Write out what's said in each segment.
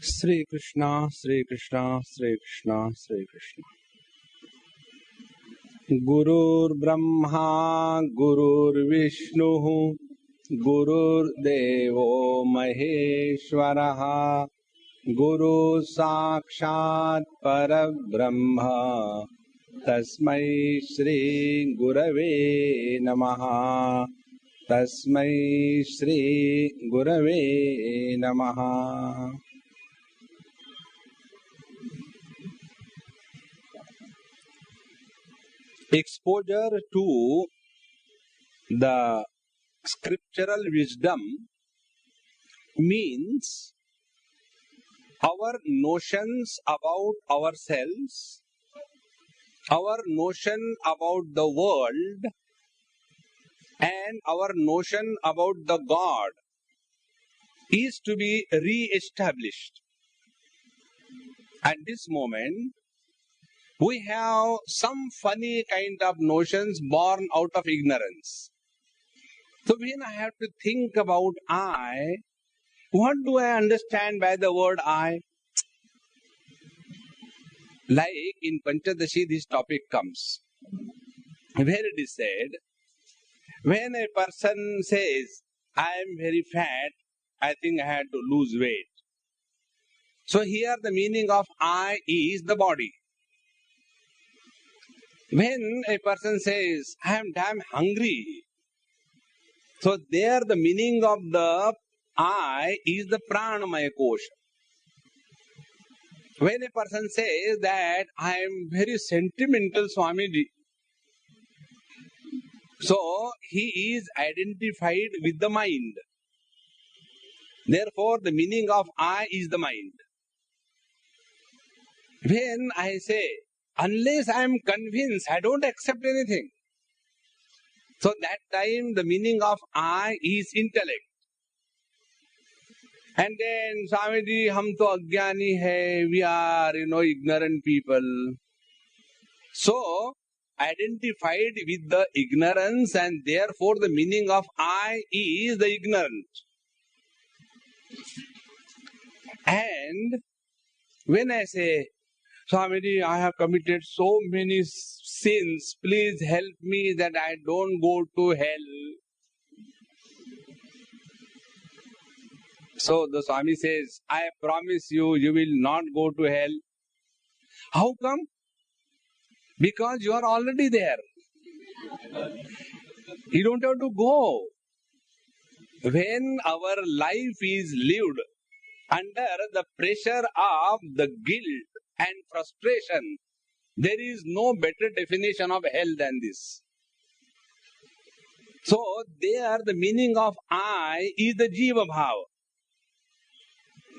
Sri Krishna, Sri Krishna, Sri Krishna, Sri Krishna. Gurur Brahma, Gurur Vishnu, Gurur Devo Maheshwaraha, Guru Sakshat Parabrahma, Tasmai Shri Gurave Namaha, Tasmai Shri Gurave Namaha. Exposure to the scriptural wisdom means our notions about ourselves, our notion about the world, and our notion about the God is to be re-established. At this moment, we have some funny kind of notions born out of ignorance. So when I have to think about I, what do I understand by the word I? Like in Panchadashi, this topic comes, where it is said, when a person says, I am very fat, I think I had to lose weight. So here the meaning of I is the body. When a person says, I am damn hungry, so there the meaning of the I is the pranamaya kosha. When a person says that I am very sentimental Swamiji, so he is identified with the mind. Therefore, the meaning of I is the mind. When I say, unless I am convinced, I don't accept anything. So that time the meaning of I is intellect. And then, Swamiji, hum to ajnani hai, we are, ignorant people. So, identified with the ignorance, and therefore the meaning of I is the ignorant. And when I say, Swamiji, I have committed so many sins, please help me that I don't go to hell. So the Swami says, I promise you, you will not go to hell. How come? Because you are already there. You don't have to go. When our life is lived under the pressure of the guilt and frustration, there is no better definition of hell than this. So, there the meaning of I is the Jiva Bhava.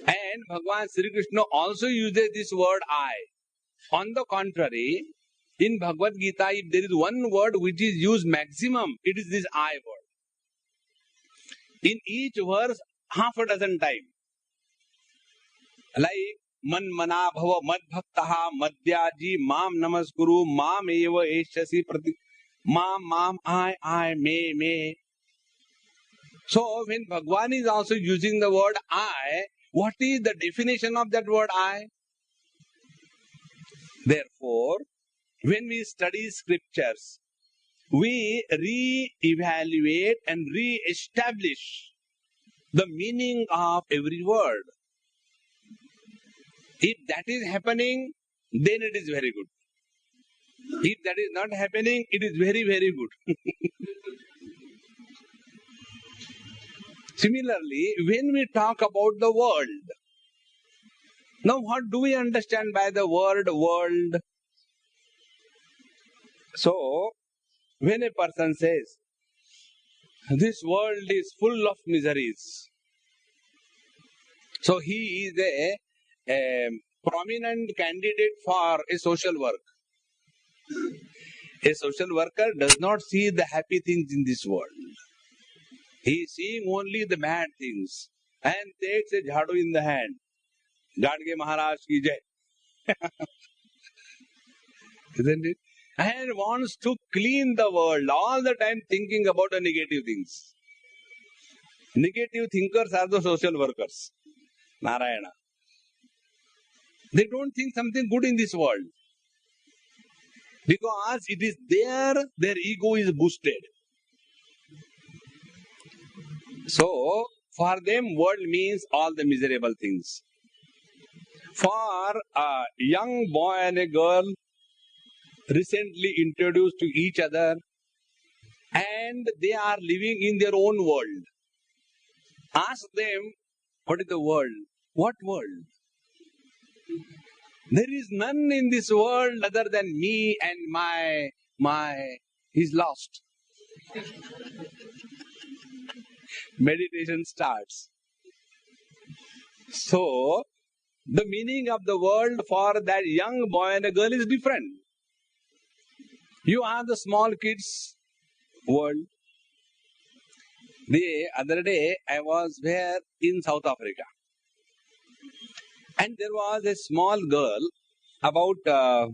And Bhagavan Sri Krishna also uses this word I. On the contrary, in Bhagavad Gita, if there is one word which is used maximum, it is this I word. In each verse, half a dozen times. Like, Man mana bhava mad bhaktaha madhyaji mam namaskuru mam eva eshasi prati mam I, me. So, when Bhagavan is also using the word I, what is the definition of that word I? Therefore, when we study scriptures, we re-evaluate and re-establish the meaning of every word. If that is happening, then it is very good. If that is not happening, it is very, very good. Similarly, when we talk about the world, now what do we understand by the word world? So, when a person says, this world is full of miseries, so he is a prominent candidate for a social work. A social worker does not see the happy things in this world. He is seeing only the bad things and takes a jhadu in the hand. Gadge Maharaj ki jai. Isn't it? And wants to clean the world, all the time thinking about the negative things. Negative thinkers are the social workers. Narayana. They don't think something good in this world. Because it is there, their ego is boosted. So, for them, world means all the miserable things. For a young boy and a girl recently introduced to each other and they are living in their own world, ask them, what is the world? What world? There is none in this world other than me and he's lost. Meditation starts. So, the meaning of the world for that young boy and a girl is different. You are the small kids' world. The other day, I was there in South Africa. And there was a small girl, about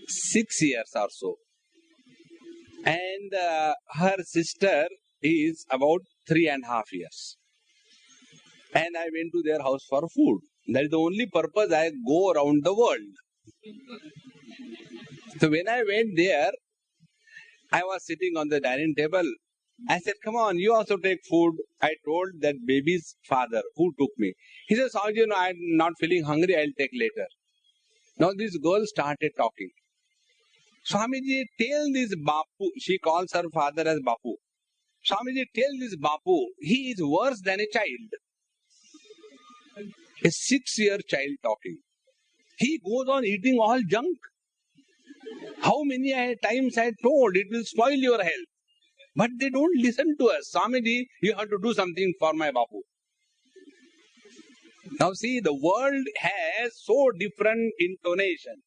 6 years or so. And her sister is about 3.5 years. And I went to their house for food. That is the only purpose I go around the world. So when I went there, I was sitting on the dining table. I said, come on, you also take food. I told that baby's father who took me. He said, Swamiji, I'm not feeling hungry, I'll take later. Now this girl started talking. Swamiji, tell this Bapu, she calls her father as Bapu. Swamiji, tell this Bapu, he is worse than a child. A 6-year child talking. He goes on eating all junk. How many times I told it will spoil your health. But they don't listen to us. Swamiji, you have to do something for my Bapu. Now see, the world has so different intonation.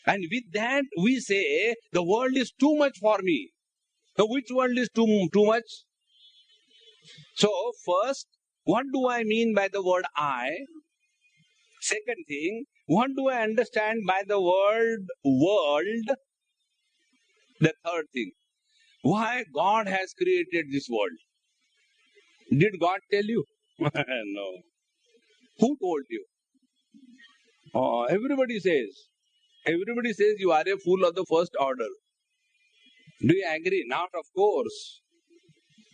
And with that, we say, the world is too much for me. So which world is too much? So first, what do I mean by the word I? Second thing, what do I understand by the word world? The third thing, why God has created this world? Did God tell you? No. Who told you? Everybody says. Everybody says you are a fool of the first order. Do you agree? Not, of course.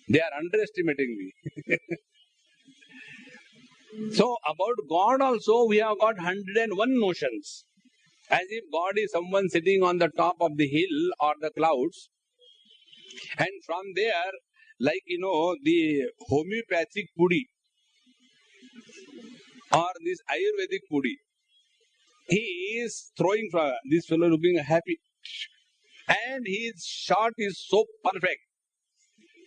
They are underestimating me. So, about God also, we have got 101 notions. As if God is someone sitting on the top of the hill or the clouds. And from there, like, the homeopathic pudi or this Ayurvedic pudi, he is throwing from this fellow looking happy. And his shot is so perfect.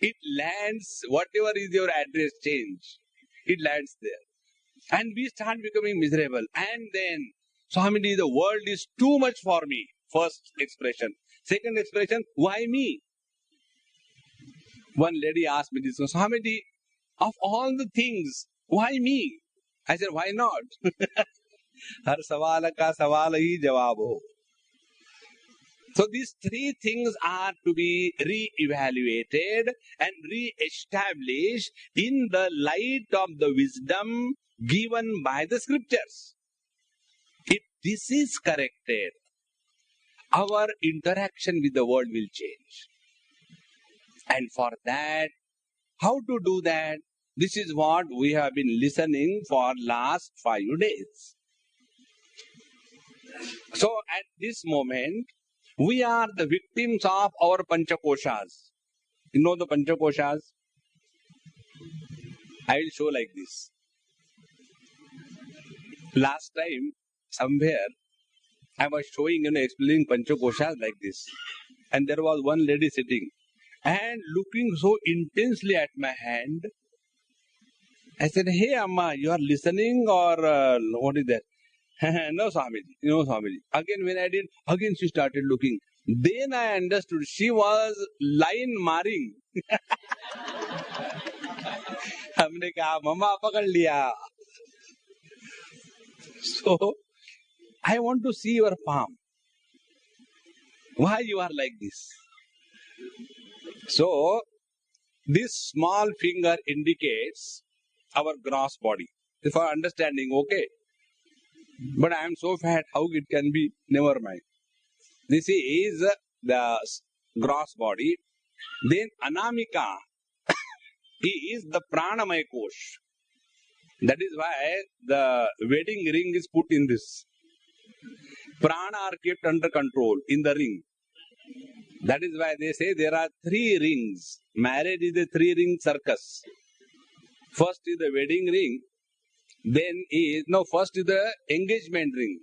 It lands, whatever is your address change, it lands there. And we start becoming miserable. And then, Swamiji, the world is too much for me. First expression. Second expression, why me? One lady asked me this, Swamiji, of all the things, why me? I said, why not? Har sawal ka sawal hi jawab ho. So these three things are to be re-evaluated and re-established in the light of the wisdom given by the scriptures. If this is corrected, our interaction with the world will change. And for that, how to do that? This is what we have been listening for last 5 days. So at this moment, we are the victims of our Panchakoshas. You know the Panchakoshas? I will show like this. Last time, somewhere, I was showing, explaining Panchakoshas like this. And there was one lady sitting and looking so intensely at my hand. I said, hey Amma, you are listening or what is that? No, Swamiji. No, Swamiji. Again, when I did, again she started looking. Then I understood. She was line marring. हमने कहा, मम्मा पकड़ लिया. So, I want to see your palm. Why you are like this? So, this small finger indicates our gross body. For understanding, okay? But I am so fat, how it can be? Never mind. This is the gross body. Then Anamika is the Pranamaya Kosh. That is why the wedding ring is put in this. Prana are kept under control in the ring. That is why they say there are 3 rings. Marriage is a 3-ring circus. First is the wedding ring. First is the engagement ring.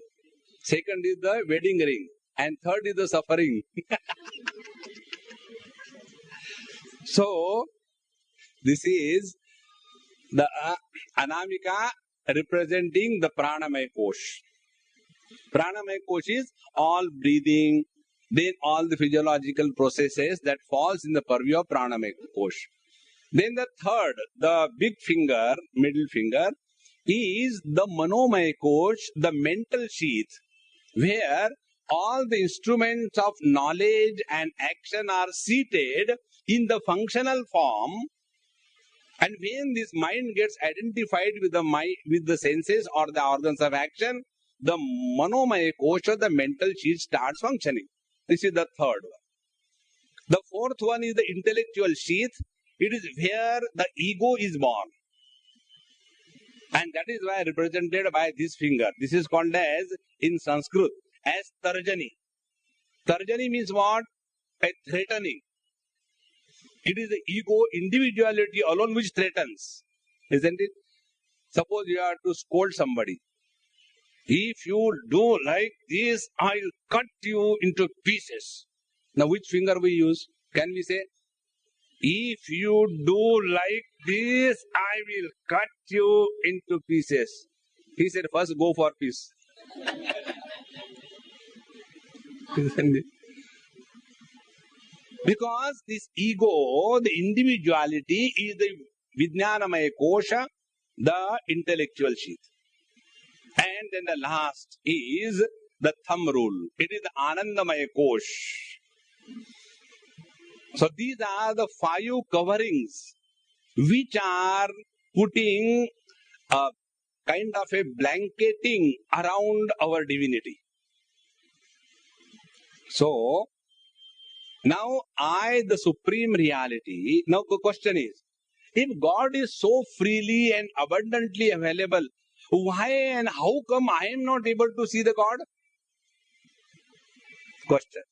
Second is the wedding ring. And third is the suffering. So, this is the Anamika representing the Pranamaya Kosh. Pranamaya Kosh is all breathing, then all the physiological processes that falls in the purview of Pranamaya Kosh. Then the third, the big finger, middle finger, is the Manomaya Kosh, the mental sheath, where all the instruments of knowledge and action are seated in the functional form. And when this mind gets identified with the senses or the organs of action, the Manomaya Kosha, the mental sheath, starts functioning. This is the third one. The fourth one is the intellectual sheath. It is where the ego is born. And that is why represented by this finger. This is called as, in Sanskrit, as Tarjani. Tarjani means what? A threatening. It is the ego, individuality alone which threatens. Isn't it? Suppose you are to scold somebody. If you do like this, I'll cut you into pieces. Now which finger we use? Can we say, if you do like this, I will cut you into pieces. He said, first go for peace. Isn't it? Because this ego, the individuality, is the Vijnanamaya Kosha, the intellectual sheath. And then the last is the thumb rule. It is the Anandamaya Kosh. So these are the 5 coverings which are putting a kind of a blanketing around our divinity. So, now I, the supreme reality, now the question is, if God is so freely and abundantly available, why and how come I am not able to see the God? Question.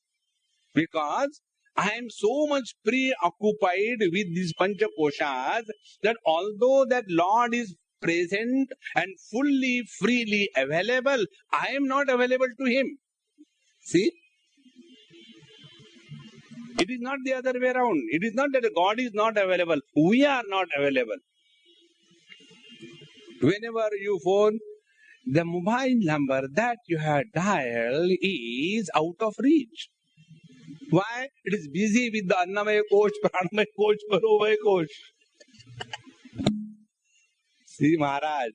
Because I am so much preoccupied with these Pancha Koshas that although that Lord is present and fully, freely available, I am not available to Him. See? It is not the other way around. It is not that God is not available. We are not available. Whenever you phone, the mobile number that you have dialed is out of reach. Why? It is busy with the Annamaya Kosh, Pranamaya Kosh, Manomaya Kosh. See, Maharaj.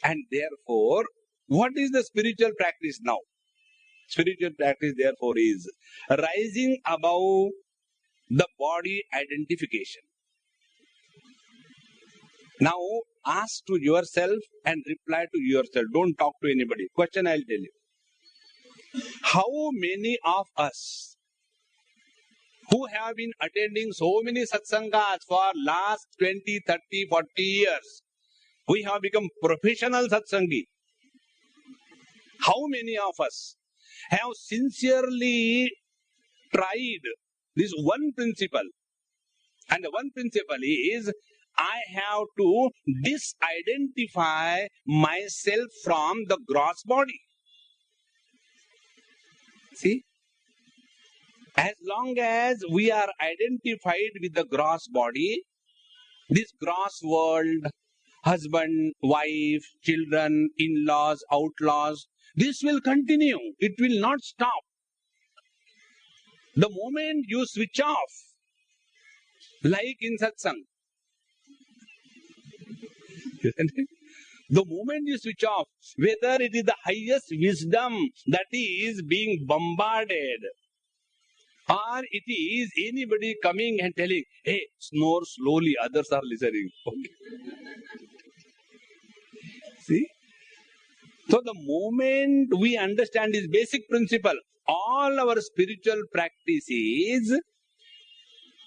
And therefore, what is the spiritual practice now? Spiritual practice, therefore, is rising above the body identification. Now, ask to yourself and reply to yourself. Don't talk to anybody. Question I'll tell you. How many of us who have been attending so many satsangas for last 20, 30, 40 years, we have become professional satsangi? How many of us have sincerely tried this one principle? And the one principle is, I have to disidentify myself from the gross body. See? As long as we are identified with the gross body, this gross world, husband, wife, children, in-laws, outlaws, this will continue. It will not stop. The moment you switch off, like in Satsang, the moment you switch off, whether it is the highest wisdom that is being bombarded, or it is anybody coming and telling, hey, snore slowly, others are listening. Okay. See? So the moment we understand this basic principle, all our spiritual practices,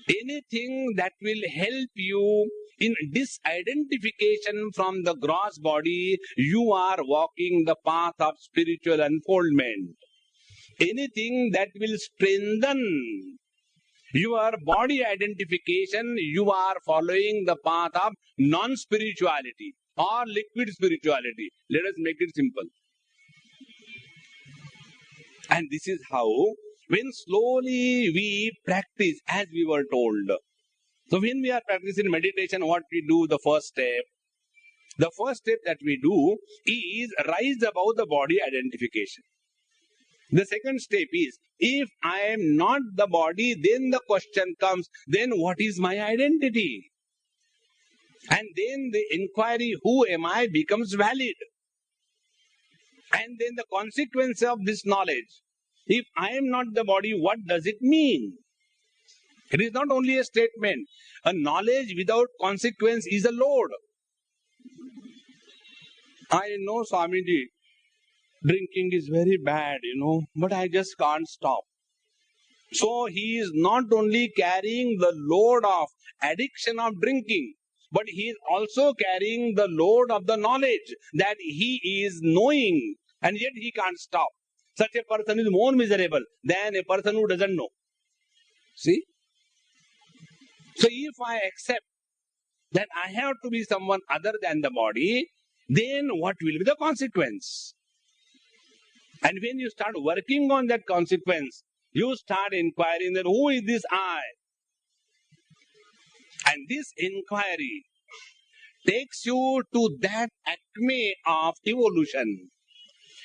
anything that will help you in disidentification from the gross body, you are walking the path of spiritual unfoldment. Anything that will strengthen your body identification, you are following the path of non-spirituality or liquid spirituality. Let us make it simple. And this is how, when slowly we practice as we were told. So when we are practicing meditation, what we do, the first step that we do is rise above the body identification. The second step is, if I am not the body, then the question comes, then what is my identity? And then the inquiry, who am I, becomes valid. And then the consequence of this knowledge, if I am not the body, what does it mean? It is not only a statement. A knowledge without consequence is a load. I know, Swamiji, drinking is very bad, but I just can't stop. So he is not only carrying the load of addiction of drinking, but he is also carrying the load of the knowledge that he is knowing, and yet he can't stop. Such a person is more miserable than a person who doesn't know. See? So if I accept that I have to be someone other than the body, then what will be the consequence? And when you start working on that consequence, you start inquiring that who is this I? And this inquiry takes you to that acme of evolution.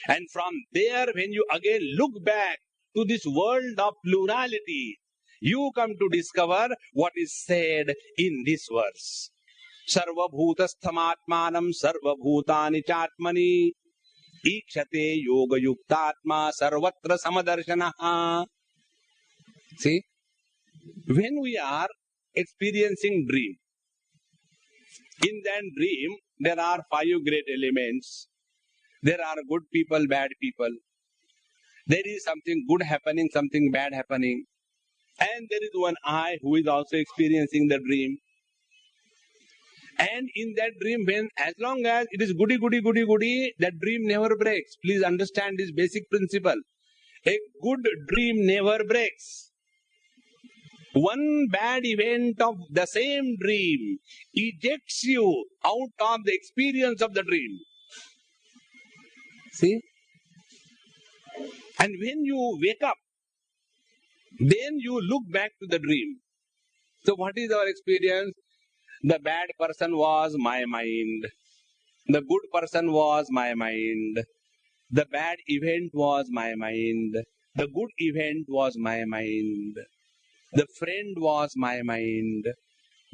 And from there, when you again look back to this world of plurality, you come to discover what is said in this verse. Sarvabhutasthamatmanam sarvabhutani chatmani ikshate yoga yuktatma sarvatra samadarshanaha. See, when we are experiencing dream, in that dream there are 5 great elements. There are good people, bad people. There is something good happening, something bad happening. And there is one I who is also experiencing the dream. And in that dream, as long as it is goody, that dream never breaks. Please understand this basic principle. A good dream never breaks. One bad event of the same dream ejects you out of the experience of the dream. See? And when you wake up, then you look back to the dream. So what is our experience? The bad person was my mind. The good person was my mind. The bad event was my mind. The good event was my mind. The friend was my mind.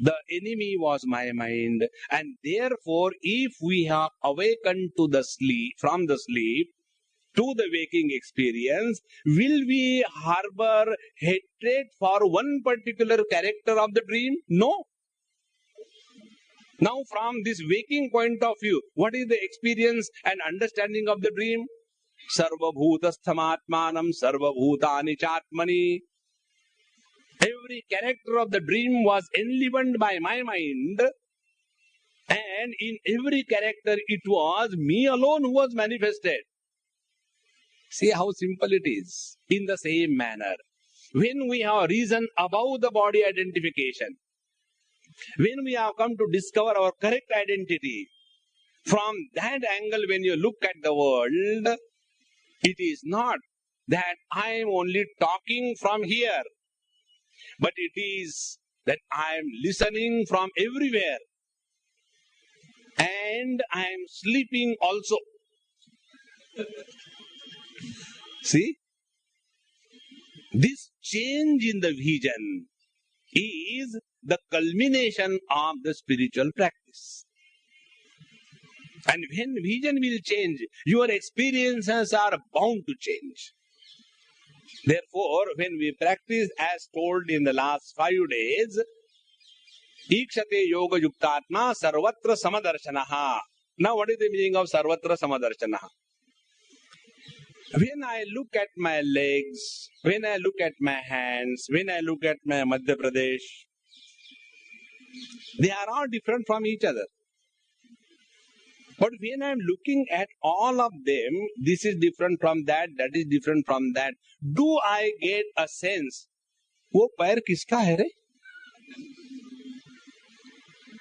The enemy was my mind. And therefore, if we have awakened to the sleep, from the sleep to the waking experience, will we harbor hatred for one particular character of the dream? No. Now, from this waking point of view, what is the experience and understanding of the dream? Sarvabhutasthamatmanam sarvabhutani chatmani. Every character of the dream was enlivened by my mind, and in every character it was me alone who was manifested. See how simple it is. In the same manner, when we have reason above the body identification, when we have come to discover our correct identity, from that angle when you look at the world, it is not that I am only talking from here, but it is that I am listening from everywhere. And I am sleeping also. See? This change in the vision is the culmination of the spiritual practice. And when vision will change, your experiences are bound to change. Therefore, when we practice as told in the last 5 days, Ikshate yoga yuktatma sarvatra samadarshanaha. Now, what is the meaning of sarvatra samadarshanaha? When I look at my legs, when I look at my hands, when I look at my Madhya Pradesh, they are all different from each other. But when I am looking at all of them, this is different from that, that is different from that. Do I get a sense, वो पैर किसका है रे?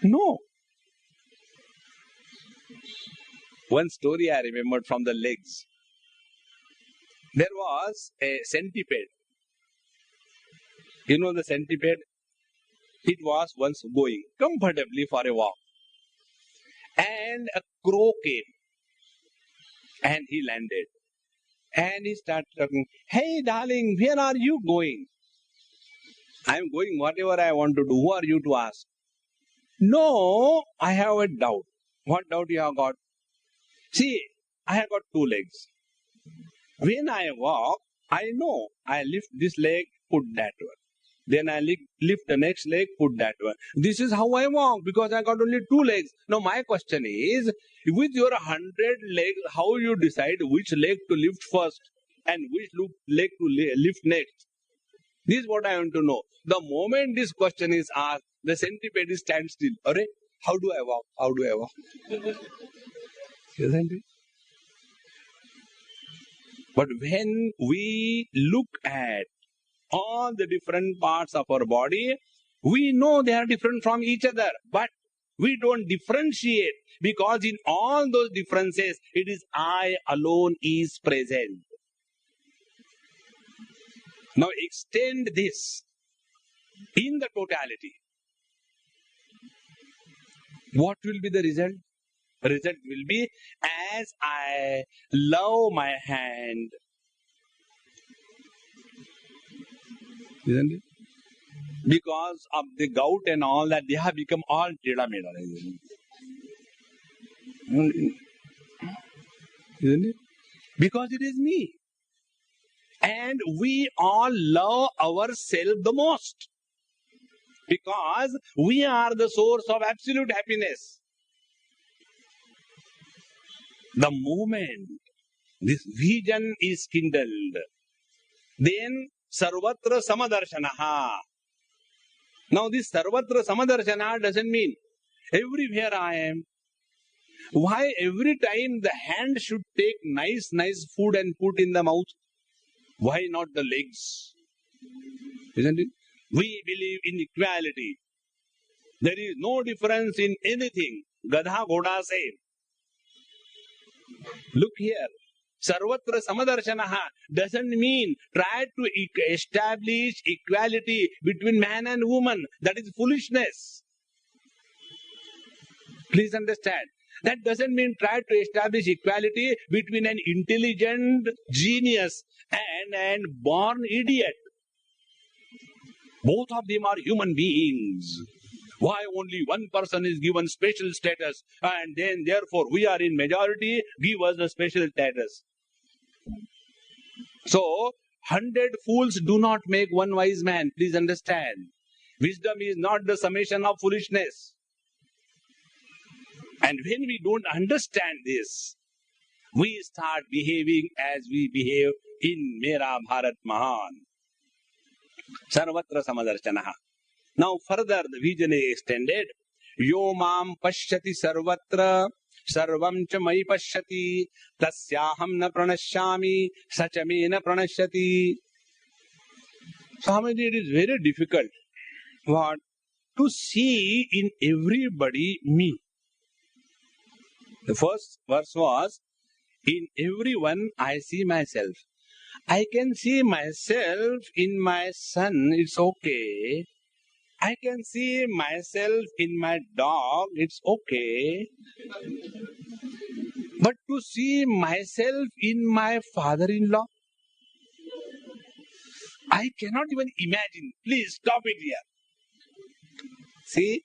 No. One story I remembered from the legs. There was a centipede. You know the centipede? It was once going comfortably for a walk. And a crow came. And he landed. And he started talking, "Hey darling, where are you going?" "I am going whatever I want to do. Who are you to ask?" "No, I have a doubt." "What doubt you have got?" "See, I have got two legs. When I walk, I know I lift this leg, put that one. Then I lift the next leg, put that one. This is how I walk because I got only two legs. Now my question is, with your 100 legs, how you decide which leg to lift first and which leg to lift next? This is what I want to know. The moment this question is asked, the centipede stands still. Arre, how do I walk? How do I walk? Isn't it? But when we look at all the different parts of our body, we know they are different from each other. But we don't differentiate because in all those differences, it is I alone is present. Now extend this in the totality. What will be the result? The result will be, as I love my hand, isn't it? Because of the gout and all that, they have become all teda-meda. Isn't it? Because it is me. And we all love ourselves the most. Because we are the source of absolute happiness. The moment this vision is kindled, then Sarvatra Samadarshanaha. Now this Sarvatra Samadarshanaha doesn't mean everywhere I am. Why every time the hand should take nice food and put in the mouth? Why not the legs? Isn't it? We believe in equality. There is no difference in anything. Gadha Ghoda same. Look here. Sarvatra Samadarshanaha doesn't mean try to establish equality between man and woman. That is foolishness. Please understand. That doesn't mean try to establish equality between an intelligent genius and an born idiot. Both of them are human beings. Why only one person is given special status and then therefore we are in majority, give us a special status. So, 100 fools do not make one wise man. Please understand. Wisdom is not the summation of foolishness. And when we don't understand this, we start behaving as we behave in Mera Bharat Mahan. Sarvatra Samadarshanaha. Now further the vision is extended. Yo mam pashyati sarvatra sarvam cha mai pashyati tasyaham na pranashyami sachame na pranashyati. Swamiji, it is very difficult. What? To see in everybody me. The first verse was, in everyone I see myself. I can see myself in my son, it's okay. I can see myself in my dog, it's okay. But to see myself in my father-in-law, I cannot even imagine. Please stop it here. See,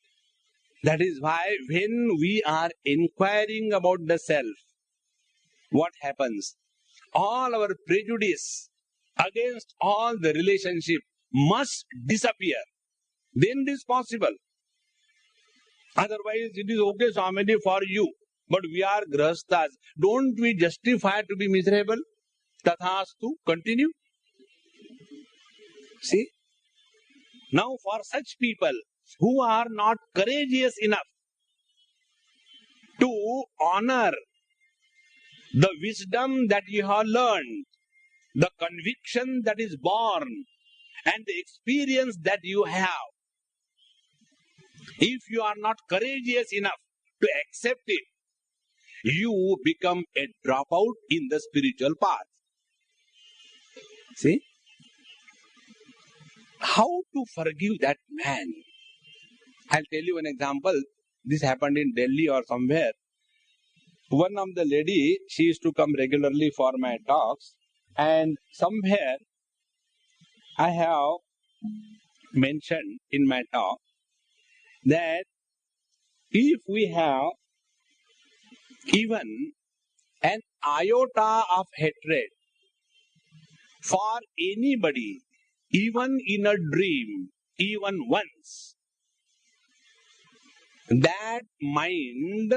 that is why when we are inquiring about the self, what happens? All our prejudice against all the relationship must disappear. Then it is possible. Otherwise, it is okay, Swamiji, for you. But we are grahasthas. Don't we justify to be miserable? Tathastu, continue. See? Now for such people who are not courageous enough to honor the wisdom that you have learned, the conviction that is born, and the experience that you have, if you are not courageous enough to accept it, you become a dropout in the spiritual path. See? How to forgive that man? I'll tell you an example. This happened in Delhi or somewhere. One of the lady, she used to come regularly for my talks, and somewhere I have mentioned in my talk that if we have even an iota of hatred for anybody, even in a dream, even once, that mind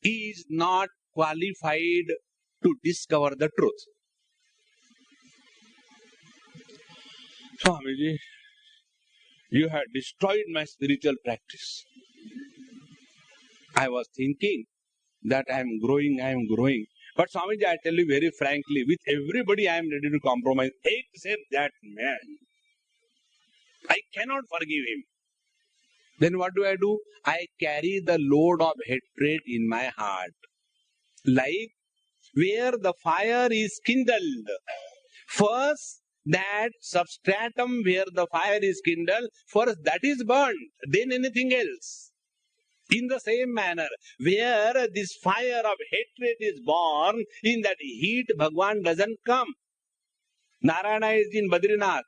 is not qualified to discover the truth. Swamiji, you have destroyed my spiritual practice. I was thinking that I am growing. But Swamiji, I tell you very frankly, with everybody I am ready to compromise, except that man. I cannot forgive him. Then what do? I carry the load of hatred in my heart. Like where the fire is kindled, first that substratum where the fire is kindled, first that is burnt, then anything else. In the same manner, where this fire of hatred is born, in that heat Bhagwan doesn't come. Narayana is in Badrinath.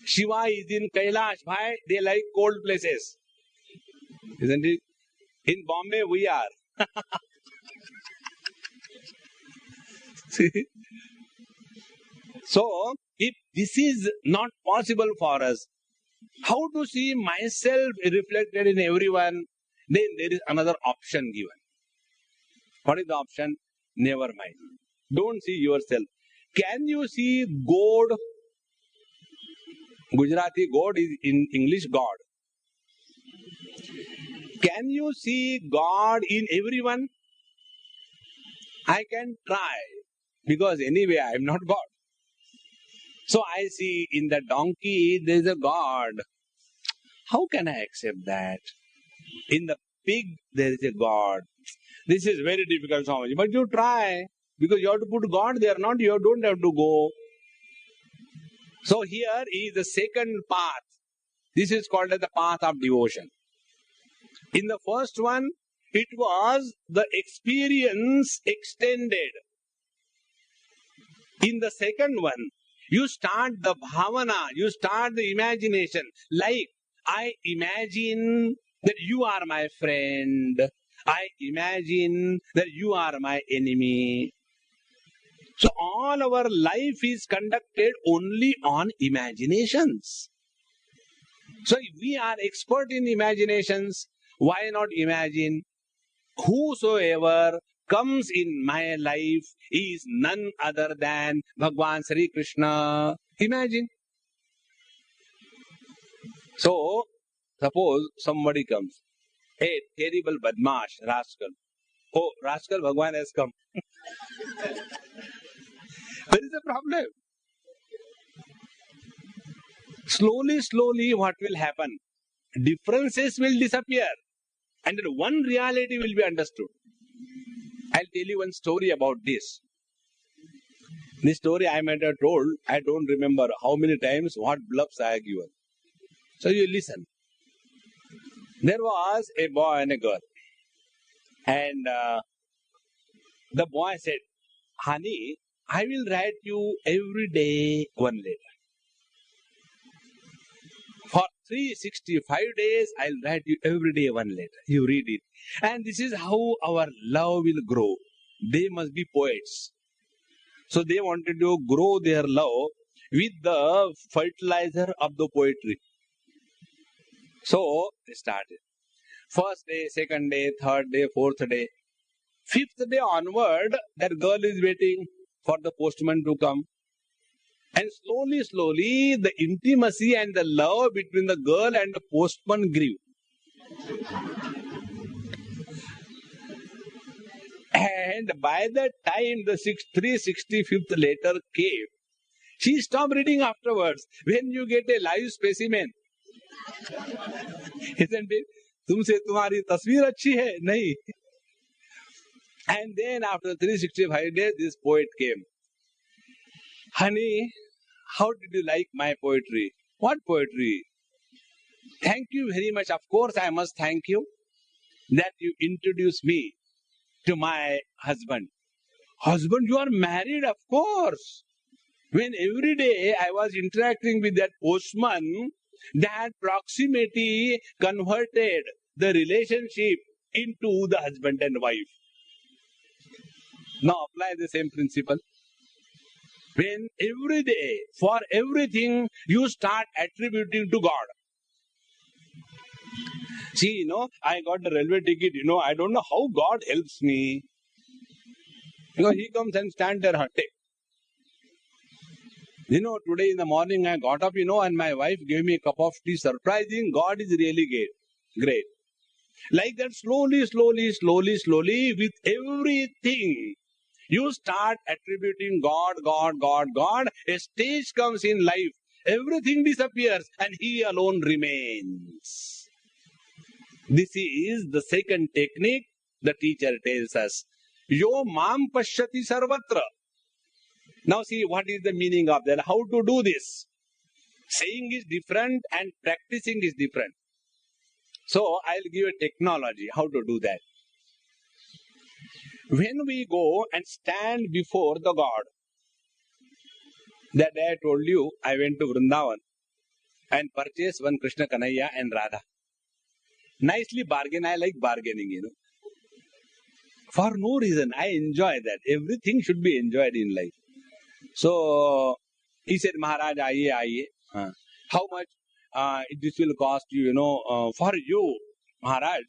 Shiva is in Kailash. Why? They like cold places. Isn't it? In Bombay we are. See? So, if this is not possible for us, how to see myself reflected in everyone? Then there is another option given. What is the option? Never mind. Don't see yourself. Can you see God? Gujarati God is in English God. Can you see God in everyone? I can try, because anyway I am not God. So I see in the donkey there is a God. How can I accept that? In the pig there is a God. This is very difficult, Swamiji. But you try, because you have to put God there, not you don't have to go. So here is the second path. This is called as the path of devotion. In the first one, it was the experience extended. In the second one, you start the bhavana, you start the imagination. Like, I imagine that you are my friend. I imagine that you are my enemy. So all our life is conducted only on imaginations. So if we are expert in imaginations, why not imagine whosoever comes in my life is none other than Bhagwan Sri Krishna. Imagine. So, suppose somebody comes, a terrible badmash, rascal. Oh, rascal, Bhagwan has come. There is a problem. Slowly, what will happen? Differences will disappear, and then one reality will be understood. I'll tell you one story about this. This story I might have told, I don't remember how many times, what bluffs I have given. So you listen. There was a boy and a girl. And the boy said, honey, I will write you every day one letter. For 365 days, I'll write you every day one letter. You read it. And this is how our love will grow. They must be poets. So they wanted to grow their love with the fertilizer of the poetry. So they started. First day, second day, third day, fourth day. Fifth day onward, that girl is waiting. for the postman to come. And slowly, slowly, the intimacy and the love between the girl and the postman grew. And by the time the 365th letter came, she stopped reading afterwards. When you get a live specimen, isn't it? तुमसे तुम्हारी तस्वीर अच्छी है नहीं. And then after 365 days, this poet came. Honey, how did you like my poetry? What poetry? Thank you very much. Of course, I must thank you that you introduced me to my husband. Husband, you are married, of course. When every day I was interacting with that postman, that proximity converted the relationship into the husband and wife. Now apply the same principle. When every day, for everything, you start attributing to God. See, I got the railway ticket, I don't know how God helps me. He comes and stands there, take. Today in the morning I got up, and my wife gave me a cup of tea. Surprising, God is really great. Like that, slowly, with everything, you start attributing God. A stage comes in life, everything disappears and He alone remains. This is the second technique the teacher tells us. Yo mam pashyati sarvatra. Now see what is the meaning of that, how to do this. Saying is different and practicing is different. So I'll give a technology how to do that. When we go and stand before the God, that day I told you, I went to Vrindavan and purchased one Krishna Kanhaiya and Radha. Nicely bargain, I like bargaining, For no reason, I enjoy that. Everything should be enjoyed in life. So, he said, Maharaj, aiye. How much this will cost you, for you, Maharaj,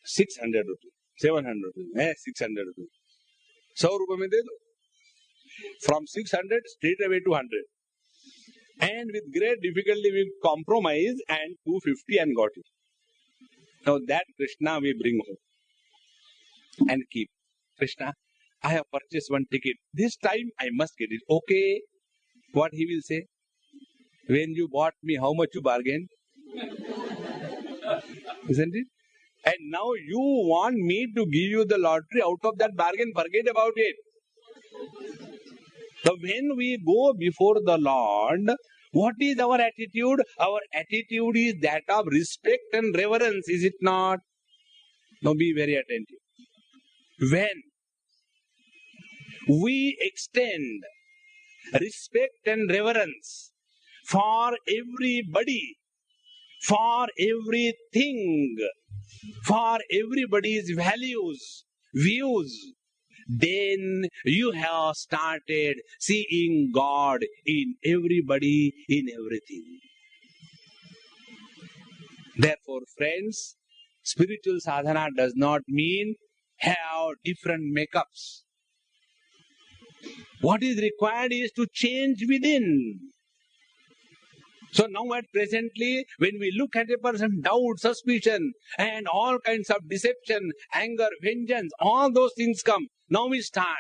600 rupees, 700 rupees, 600 rupees. 100 rupees mein de do. From 600 straight away to 100. And with great difficulty we compromise and 250 and got it. Now that Krishna we bring home and keep. Krishna, I have purchased one ticket. This time I must get it. Okay. What he will say? When you bought me, how much you bargained? Isn't it? And now you want me to give you the lottery out of that bargain. Forget about it. So when we go before the Lord, what is our attitude? Our attitude is that of respect and reverence, is it not? Now be very attentive. When we extend respect and reverence for everybody, for everything, for everybody's values, views, then you have started seeing God in everybody, in everything. Therefore, friends, spiritual sadhana does not mean have different makeups. What is required is to change within. So now at presently, when we look at a person, doubt, suspicion, and all kinds of deception, anger, vengeance, all those things come. Now we start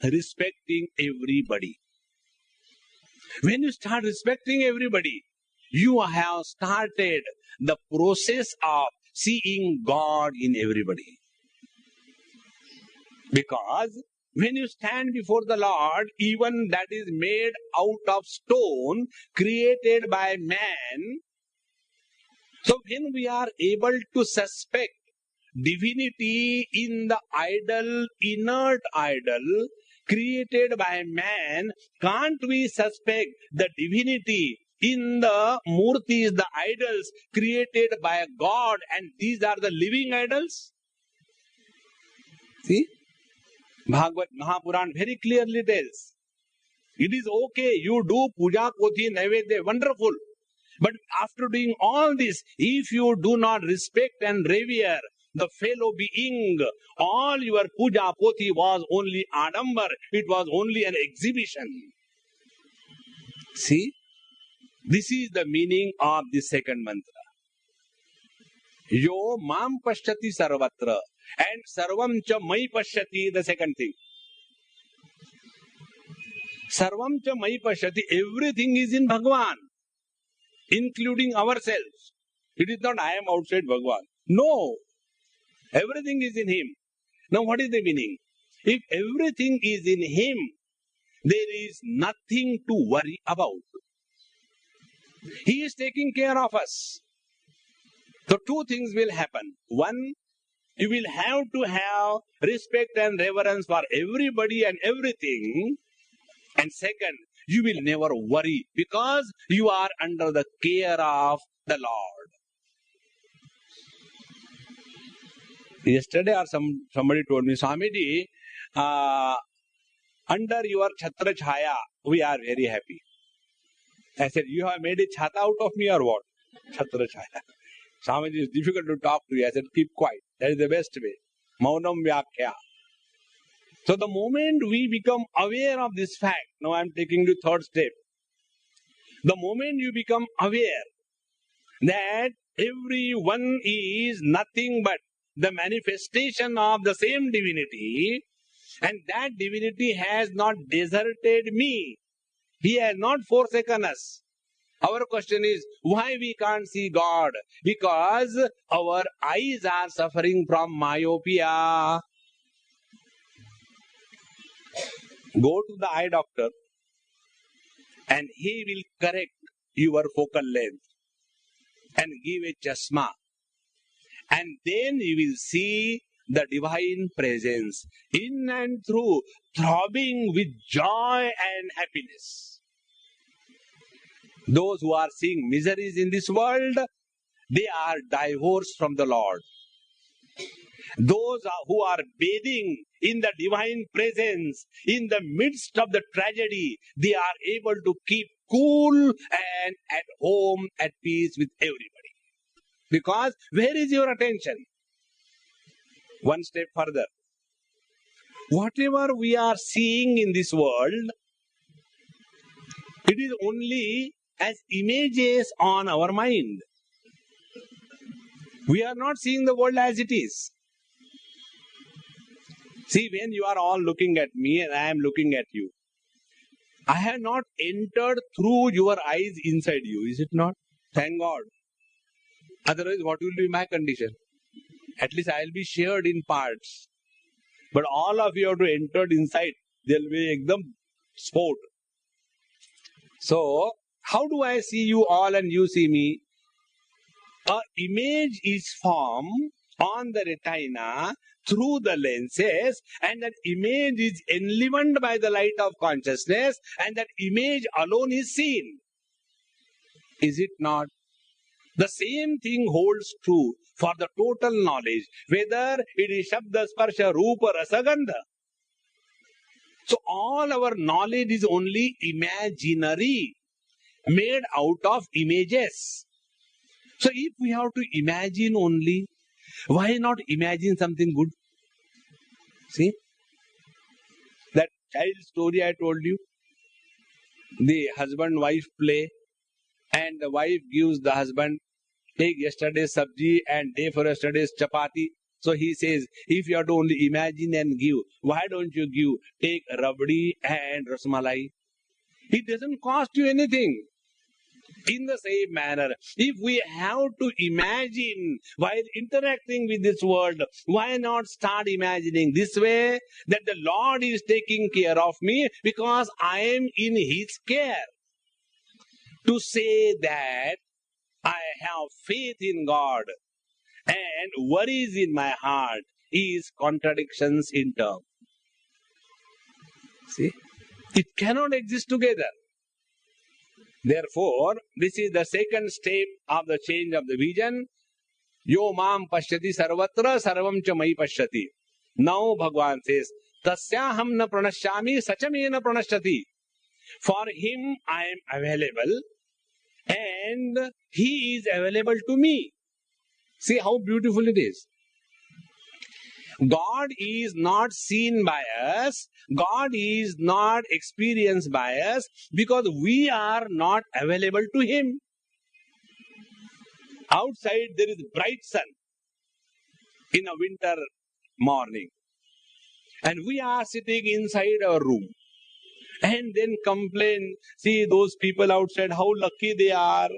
respecting everybody. When you start respecting everybody, you have started the process of seeing God in everybody. Because when you stand before the Lord, even that is made out of stone, created by man, so when we are able to suspect divinity in the idol, inert idol, created by man, can't we suspect the divinity in the murtis, the idols created by God, and these are the living idols? See? Bhagavad Mahapuran very clearly tells, it is okay, you do puja, kothi, naivedya, wonderful. But after doing all this, if you do not respect and revere the fellow being. All your puja poti was only adambar. It was only an exhibition. See, this is the meaning of the second mantra. Yo mam pashyati sarvatra, and sarvam cha mai pashyati, the second thing. Sarvam cha mai pashyati, everything is in Bhagavan, including ourselves. It is not I am outside Bhagavan. No, everything is in him. Now what is the meaning? If everything is in him, there is nothing to worry about. He is taking care of us. So two things will happen. One, you will have to have respect and reverence for everybody and everything. And second, you will never worry because you are under the care of the Lord. Yesterday or somebody told me, Swamiji, under your Chhatra Chhaya, we are very happy. I said, you have made a chhata out of me or what? Chhatra Chhaya. Swamiji, is difficult to talk to you. I said, keep quiet. That is the best way. Maunam Vyakhya. So the moment we become aware of this fact, now I am taking the third step. The moment you become aware that everyone is nothing but the manifestation of the same divinity, and that divinity has not deserted me. He has not forsaken us. Our question is, why we can't see God? Because our eyes are suffering from myopia. Go to the eye doctor and he will correct your focal length and give a chashma. And then you will see the divine presence in and through, throbbing with joy and happiness. Those who are seeing miseries in this world, they are divorced from the Lord. Those who are bathing in the divine presence in the midst of the tragedy, they are able to keep cool and at home, at peace with everybody. Because where is your attention? One step further. Whatever we are seeing in this world, it is only as images on our mind. We are not seeing the world as it is. See, when you are all looking at me and I am looking at you, I have not entered through your eyes inside you, is it not? Thank God. Otherwise, what will be my condition? At least I will be shared in parts. But all of you have to enter inside. There will be ekdam sport. So, how do I see you all and you see me? An image is formed on the retina through the lenses, and that image is enlivened by the light of consciousness, and that image alone is seen. Is it not? The same thing holds true for the total knowledge, whether it is Shabda, Sparsha, Rupa, Rasa, Gandha. So all our knowledge is only imaginary, made out of images. So if we have to imagine only, why not imagine something good? See? That child story I told you, the husband-wife play, and the wife gives the husband, take yesterday's sabji and day for yesterday's chapati. So he says, if you have to only imagine and give, why don't you give, take rabdi and rasmalai? It doesn't cost you anything. In the same manner, if we have to imagine while interacting with this world, why not start imagining this way, that the Lord is taking care of me because I am in His care. To say that I have faith in God and worries in my heart is contradictions in terms. See? It cannot exist together. Therefore, this is the second step of the change of the vision. Yo mam pashyati sarvatra sarvam cha mai pashyati. Now Bhagavan says, tasyaham na pranashyami sachame na pranashyati. For him I am available and he is available to me. See how beautiful it is. God is not seen by us. God is not experienced by us because we are not available to Him. Outside there is bright sun in a winter morning, and we are sitting inside our room and then complain, see those people outside, how lucky they are.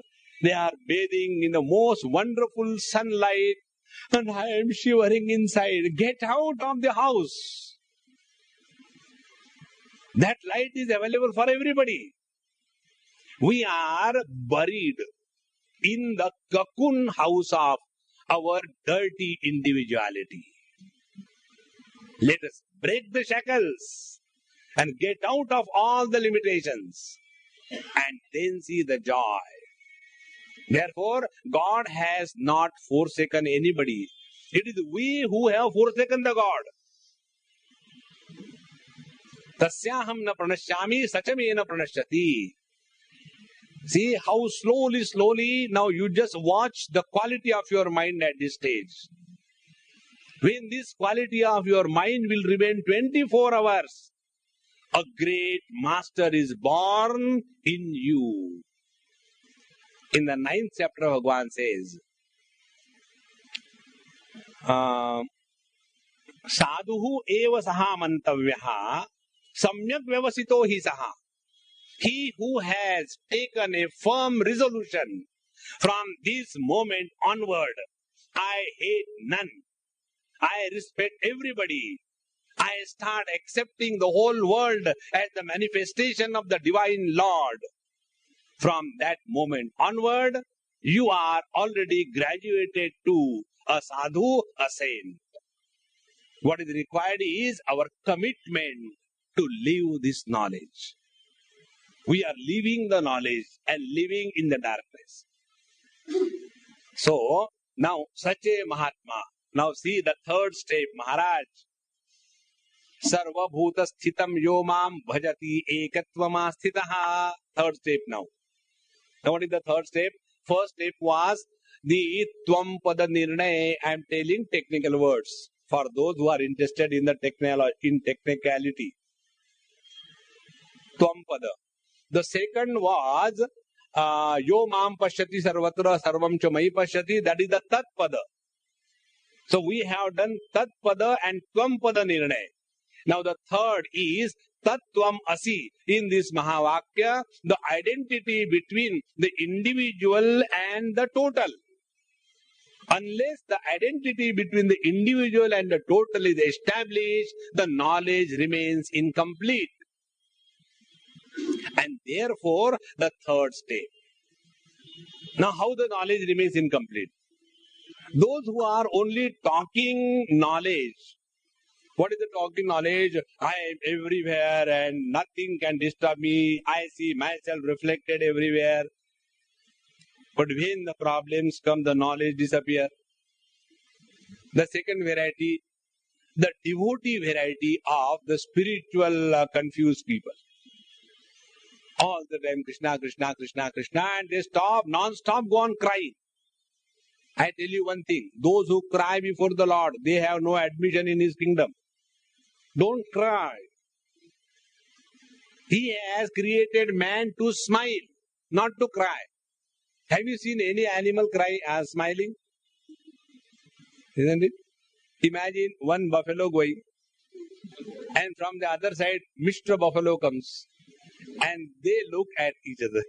They are bathing in the most wonderful sunlight, and I am shivering inside. Get out of the house. That light is available for everybody. We are buried in the cocoon house of our dirty individuality. Let us break the shackles and get out of all the limitations and then see the joy. Therefore, God has not forsaken anybody. It is we who have forsaken the God. Tasyaham na pranashyami sachamena pranashyati. See how slowly, now you just watch the quality of your mind at this stage. When this quality of your mind will remain 24 hours, a great master is born in you. In the 9th chapter, Bhagavad says, Sadhuhu eva saha mantavyaha samyak vyavasito hi saha. He who has taken a firm resolution from this moment onward, I hate none. I respect everybody. I start accepting the whole world as the manifestation of the Divine Lord. From that moment onward, you are already graduated to a sadhu, a saint. What is required is our commitment to live this knowledge. We are leaving the knowledge and living in the darkness. So, now, such a Mahatma. Now see the third step, Maharaj. Sarvabhuta sthitam yomam bhajati ekattvama sthitaha. Third step now. Now what is the third step? First step was the Tvam Pada Nirnay. I am telling technical words for those who are interested in the technicality. Tvam Pada. The second was Yo Mam Pashyati Sarvatra Sarvam Cha Mai Pashyati. That is the Tat Pada. So we have done Tat Pada and Tvam Pada Nirnay. Now the third is Tattvam Asi. In this Mahavakya, the identity between the individual and the total. Unless the identity between the individual and the total is established, the knowledge remains incomplete. And therefore, the third step. Now, how the knowledge remains incomplete? Those who are only talking knowledge. What is the talking knowledge? I am everywhere and nothing can disturb me. I see myself reflected everywhere. But when the problems come, the knowledge disappears. The second variety, the devotee variety of the spiritual confused people. All the time Krishna, Krishna, Krishna, Krishna, and they stop, non-stop go on crying. I tell you one thing, those who cry before the Lord, they have no admission in His kingdom. Don't cry. He has created man to smile, not to cry. Have you seen any animal cry as smiling? Isn't it? Imagine one buffalo going, and from the other side, Mr. Buffalo comes, and they look at each other.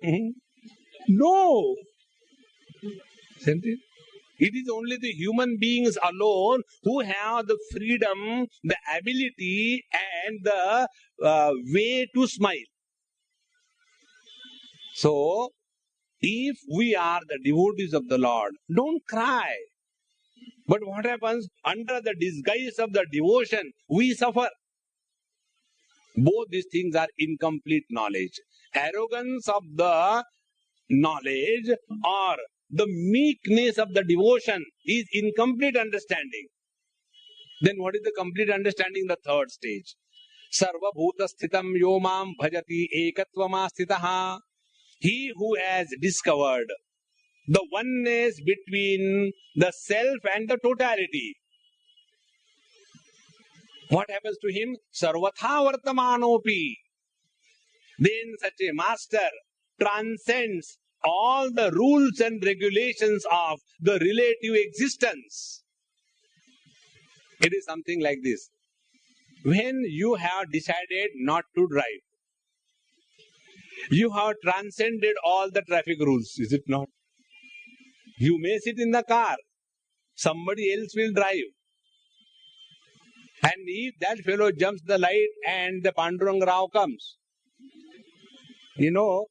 No! Isn't it? It is only the human beings alone who have the freedom, the ability, and the way to smile. So, if we are the devotees of the Lord, don't cry. But what happens? Under the disguise of the devotion, we suffer. Both these things are incomplete knowledge. Arrogance of the knowledge or the meekness of the devotion is incomplete understanding. Then what is the complete understanding? The third stage. Sarva bhuta sthitam yomam bhajati ekatvama sthitaha. He who has discovered the oneness between the self and the totality. What happens to him? Sarvatra vartamanopi. Then such a master transcends all the rules and regulations of the relative existence. It is something like this. When you have decided not to drive, you have transcended all the traffic rules, is it not? You may sit in the car, somebody else will drive. And if that fellow jumps the light and the Pandurang Rao comes, you know,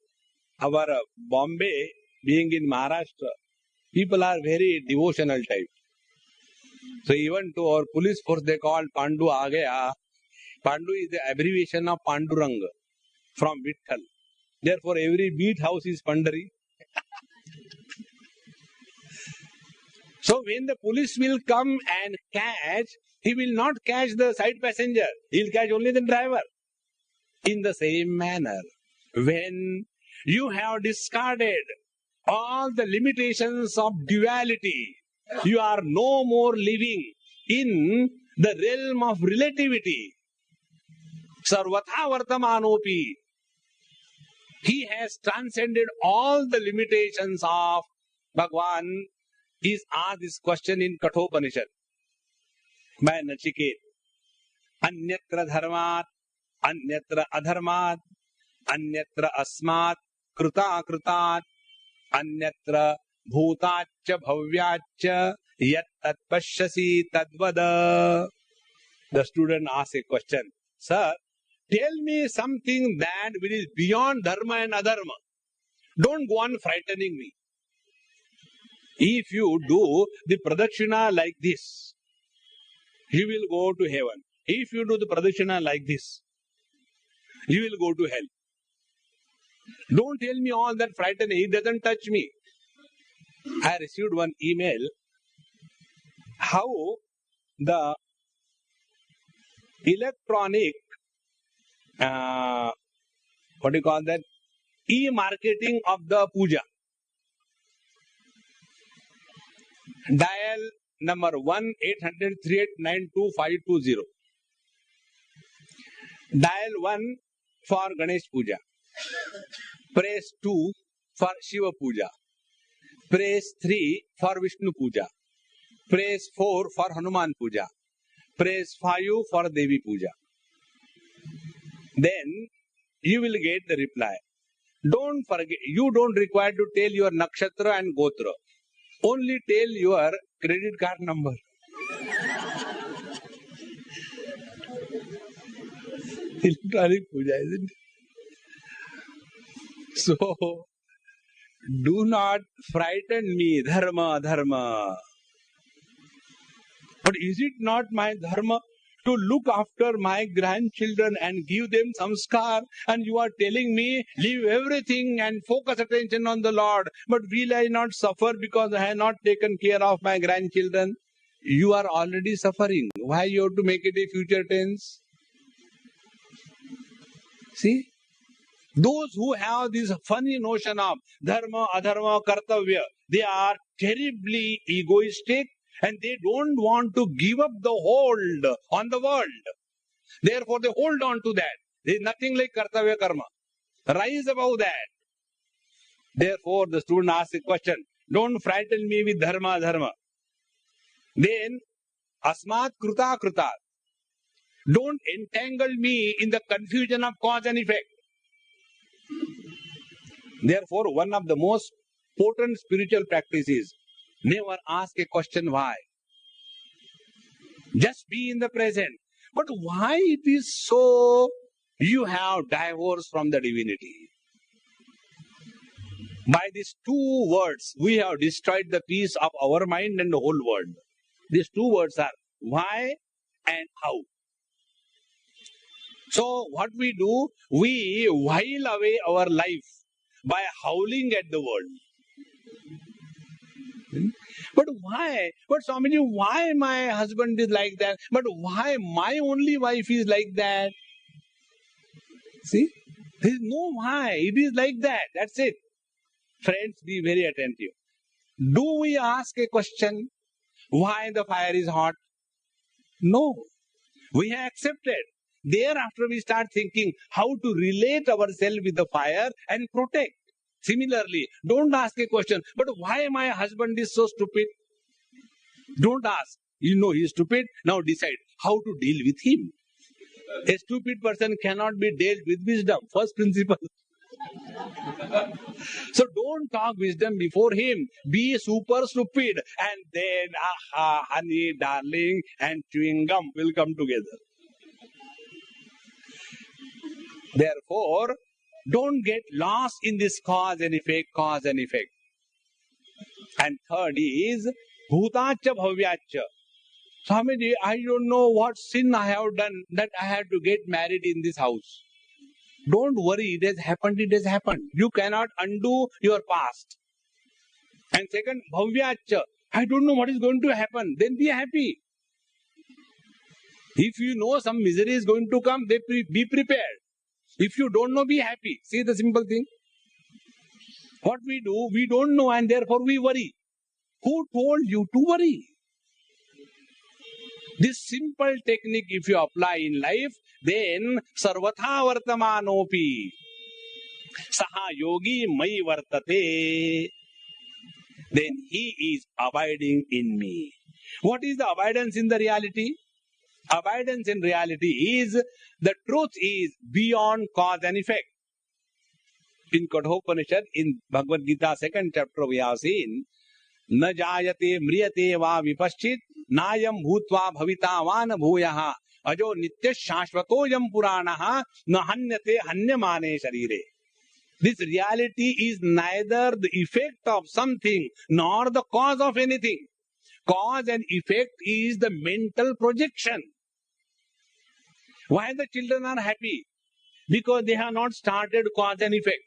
our Bombay, being in Maharashtra, people are very devotional type. So even to our police force, they call Pandu Agaya. Pandu is the abbreviation of Pandurang from Vitthal. Therefore, every beat house is Pandari. So when the police will come and catch, he will not catch the side passenger. He will catch only the driver. In the same manner, when you have discarded all the limitations of duality, you are no more living in the realm of relativity. Sarvatra vartamanopi. He has transcended all the limitations of Bhagwan. Is asked this question in Kathopanishad by Nachiket. Anyatra dharmat, anyatra adharmat, anyatra asmat, kruta krutat, anyatra bhutaccha bhavyaccha, yat tatpashyasi tadvada. The student asks a question. Sir, tell me something that which is beyond dharma and adharma. Don't go on frightening me. If you do the pradakshina like this, you will go to heaven. If you do the pradakshina like this, you will go to hell. Don't tell me all that frightening. It doesn't touch me. I received one email how the electronic, what do you call that, e-marketing of the puja. Dial number 1-800-3892-520. Dial 1 for Ganesh Puja. Press 2 for Shiva Puja. Press 3 for Vishnu Puja. Press 4 for Hanuman Puja. Press 5 for Devi Puja. Then you will get the reply. Don't forget, you don't require to tell your nakshatra and gotra. Only tell your credit card number. Electronic puja, isn't it? So, do not frighten me, dharma, dharma. But is it not my dharma to look after my grandchildren and give them samskar? And you are telling me, leave everything and focus attention on the Lord. But will I not suffer because I have not taken care of my grandchildren? You are already suffering. Why you have to make it a future tense? See? Those who have this funny notion of dharma, adharma, kartavya, they are terribly egoistic and they don't want to give up the hold on the world. Therefore, they hold on to that. There is nothing like kartavya karma. Rise above that. Therefore, the student asks a question. Don't frighten me with dharma, dharma. Then, asmat kruta kruta. Don't entangle me in the confusion of cause and effect. Therefore, one of the most potent spiritual practices, never ask a question why. Just be in the present. But why it is so you have divorced from the divinity? By these two words, we have destroyed the peace of our mind and the whole world. These two words are why and how. So what we do, we while away our life by howling at the world. But why? But Swamiji, why my husband is like that? But why my only wife is like that? See? There is no why. It is like that. That's it. Friends, be very attentive. Do we ask a question? Why the fire is hot? No. We have accepted. Thereafter we start thinking how to relate ourselves with the fire and protect. Similarly, don't ask a question, but why my husband is so stupid? Don't ask. You know he is stupid. Now decide how to deal with him. A stupid person cannot be dealt with wisdom. First principle. So don't talk wisdom before him. Be super stupid. And then, aha, honey, darling, and chewing gum will come together. Therefore, don't get lost in this cause and effect, cause and effect. And third is, bhutacha bhavyacha. Swamiji, I don't know what sin I have done that I have to get married in this house. Don't worry, it has happened, it has happened. You cannot undo your past. And second, bhavyacha. I don't know what is going to happen. Then be happy. If you know some misery is going to come, then be prepared. If you don't know, be happy. See the simple thing. What we do, we don't know and therefore we worry. Who told you to worry? This simple technique, if you apply in life, then Sarvatra vartamanopi saha yogi mai vartate. Then he is abiding in me. What is the abidance in the reality? Abidance in reality is, the truth is beyond cause and effect. In Kathopanishad, in Bhagavad Gita, 2nd chapter, we have seen, न जायते म्रियते वा विपश्चित नायम भूत्वा भविता वान भूयः अजो नित्य शाश्वतोयम पुराणः न हन्यते हन्यमाने शरीरे. This reality is neither the effect of something nor the cause of anything. Cause and effect is the mental projection. Why the children are happy? Because they have not started cause and effect.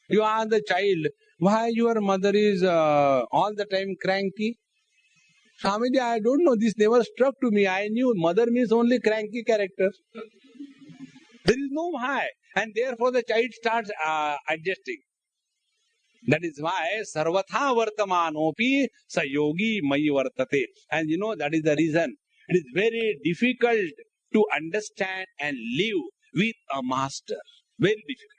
You ask the child, why your mother is all the time cranky? Swamiji, I don't know. This never struck to me. I knew mother means only cranky character. There is no why. And therefore the child starts adjusting. That is why sarvatha vartamanopi sa yogi mai vartate. And you know that is the reason. It is very difficult to understand and live with a master. Very difficult.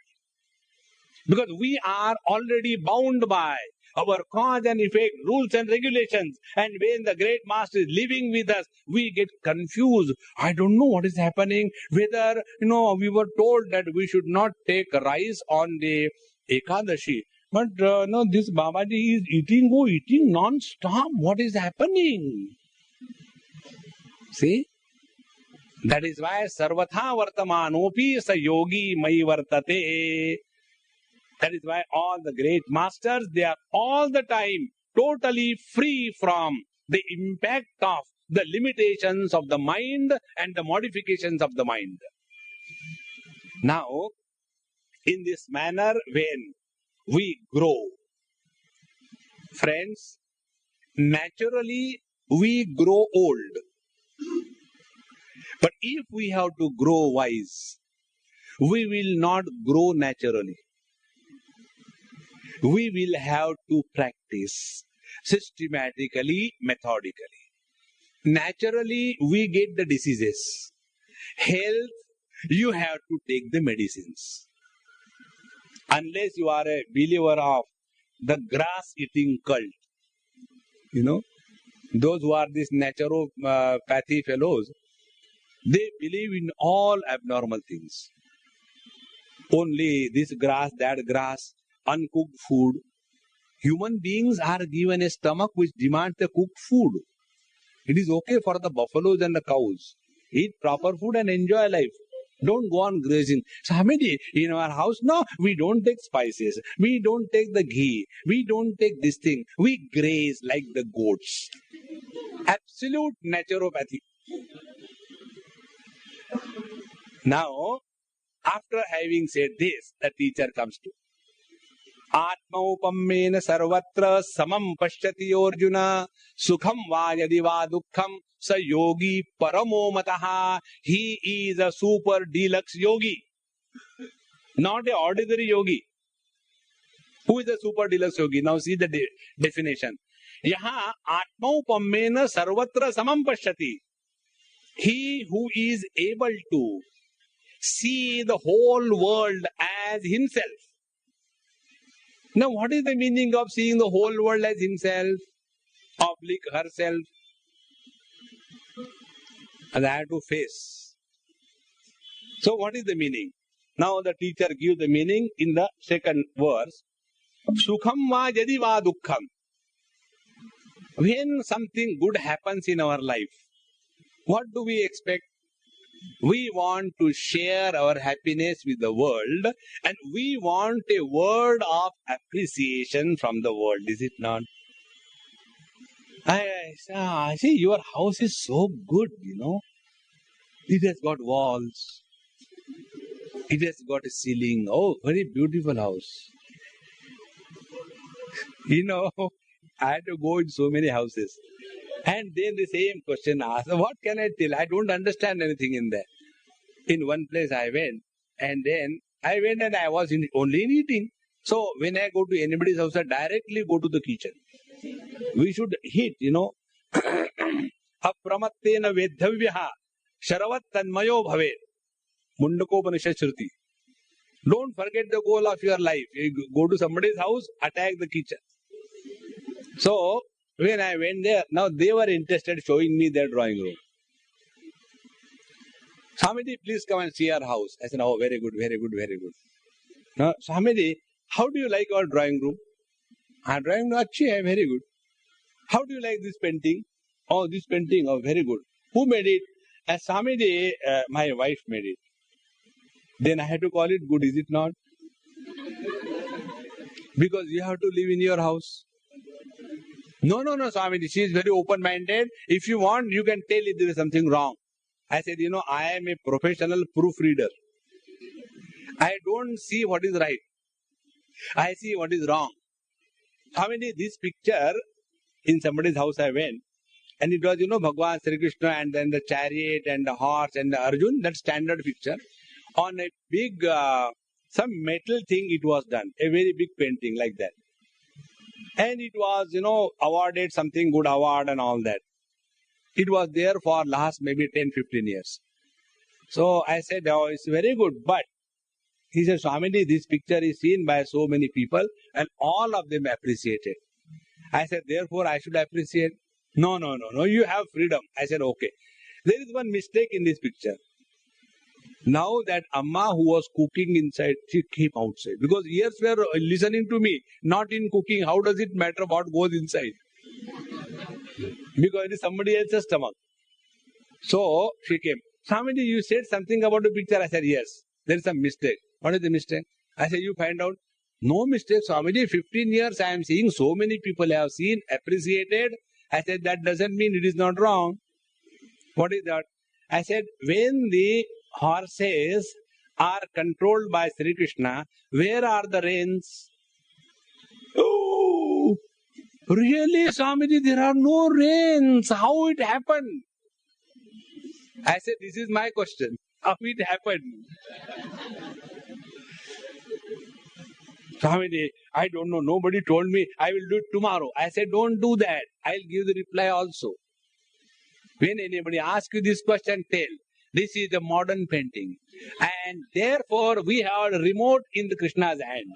Because we are already bound by our cause and effect, rules and regulations. And when the great master is living with us, we get confused. I don't know what is happening. Whether, we were told that we should not take rice on the Ekadashi. But no, this Babaji is eating non-stop. What is happening? See? That is why sarvatha vartamanopi sa yogi mai vartate. That is why all the great masters, they are all the time totally free from the impact of the limitations of the mind and the modifications of the mind. Now, in this manner, when we grow, friends, naturally we grow old. But if we have to grow wise, we will not grow naturally. We will have to practice systematically, methodically. Naturally, we get the diseases. Health, you have to take the medicines. Unless you are a believer of the grass-eating cult. Those who are these naturopathy fellows, they believe in all abnormal things. Only this grass, that grass, uncooked food. Human beings are given a stomach which demands the cooked food. It is okay for the buffaloes and the cows. Eat proper food and enjoy life. Don't go on grazing. Swamiji, in our house, no, we don't take spices. We don't take the ghee. We don't take this thing. We graze like the goats. Absolute naturopathy. Now, after having said this, the teacher comes to Atmaupamena sarvatra samam pashyati Arjuna sukham va yadi va dukkham sa yogi paramo mataha. He is a super deluxe yogi, not an ordinary yogi. Who is a super deluxe yogi? Now see the definition. Yaha atmaupamena sarvatra samam pashyati. He who is able to see the whole world as himself. Now, what is the meaning of seeing the whole world as himself, oblique herself? And I have to face. So, what is the meaning? Now, the teacher gives the meaning in the second verse. Sukham va jadi va dukkham. When something good happens in our life, what do we expect? We want to share our happiness with the world, and we want a word of appreciation from the world, is it not? I see your house is so good, It has got walls. It has got a ceiling. Oh, very beautiful house. I had to go in so many houses. And then the same question asked, what can I tell? I don't understand anything in there. In one place I went, and then I went and I was only in eating. So when I go to anybody's house, I directly go to the kitchen. We should eat, Apramattena vedhavyaha sharavat tanmayo bhavet. Mundakopanishad Shruti. Don't forget the goal of your life. You go to somebody's house, attack the kitchen. So, when I went there, now they were interested showing me their drawing room. Swamiji, please come and see our house. I said, oh, very good, very good, very good. Now, Swamiji, how do you like our drawing room? Our drawing room, actually, very good. How do you like this painting? Oh, this painting, oh, very good. Who made it? As Swamiji, my wife made it. Then I had to call it good, is it not? Because you have to live in your house. No, Swamiji, she is very open-minded. If you want, you can tell if there is something wrong. I said, I am a professional proofreader. I don't see what is right. I see what is wrong. Swamiji, this picture, in somebody's house I went, and it was, Bhagwan, Sri Krishna, and then the chariot, and the horse, and the Arjun, that standard picture. On a big, some metal thing it was done, a very big painting like that. And it was, awarded something good award and all that. It was there for last maybe 10-15 years. So I said, oh, it's very good. But he said, Swamiji, this picture is seen by so many people and all of them appreciate it. I said, therefore I should appreciate. No, you have freedom. I said, okay. There is one mistake in this picture. Now that Amma who was cooking inside, she came outside. Because ears were listening to me, not in cooking. How does it matter what goes inside? Because it is somebody else's stomach. So she came. Swamiji, you said something about the picture. I said, yes. There is some mistake. What is the mistake? I said, you find out. No mistake, Swamiji. 15 years I am seeing so many people have seen, appreciated. I said, that doesn't mean it is not wrong. What is that? I said, when the horses are controlled by Sri Krishna, where are the reins? Oh, really, Swamiji, there are no reins. How it happened? I said, this is my question. How it happened? Swamiji, I don't know. Nobody told me. I will do it tomorrow. I said, don't do that. I'll give the reply also. When anybody asks you this question, tell. This is the modern painting. And therefore, we have a remote in the Krishna's hand.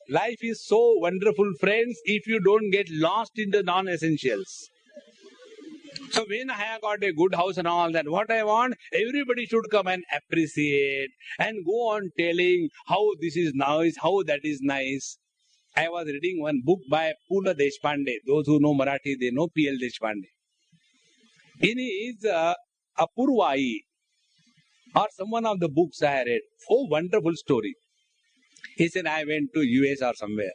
Life is so wonderful, friends, if you don't get lost in the non-essentials. So when I have got a good house and all that, what I want, everybody should come and appreciate and go on telling how this is nice, how that is nice. I was reading one book by Pula Deshpande. Those who know Marathi, they know P.L. Deshpande. In his Apurvai, or some one of the books I read, oh wonderful story. He said, I went to US or somewhere.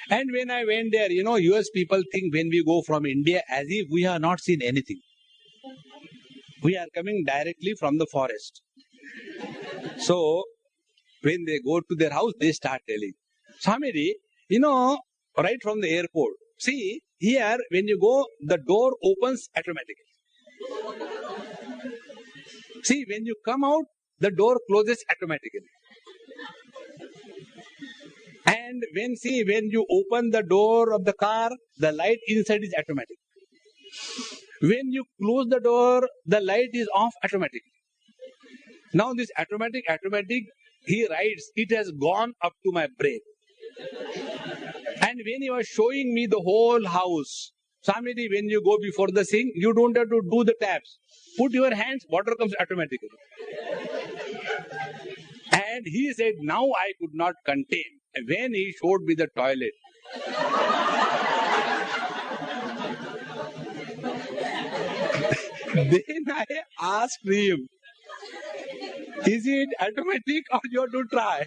And when I went there, US people think when we go from India as if we have not seen anything. We are coming directly from the forest. So, when they go to their house, they start telling, Swamiji, right from the airport. See, here, when you go, the door opens automatically. See, when you come out, the door closes automatically. And when you open the door of the car, the light inside is automatic. When you close the door, the light is off automatically. Now this automatic, he writes, it has gone up to my brain. And when he was showing me the whole house, Swamiji, when you go before the sink, you don't have to do the taps. Put your hands, water comes automatically. And he said, now I could not contain. When he showed me the toilet, then I asked him, is it automatic or you have to try?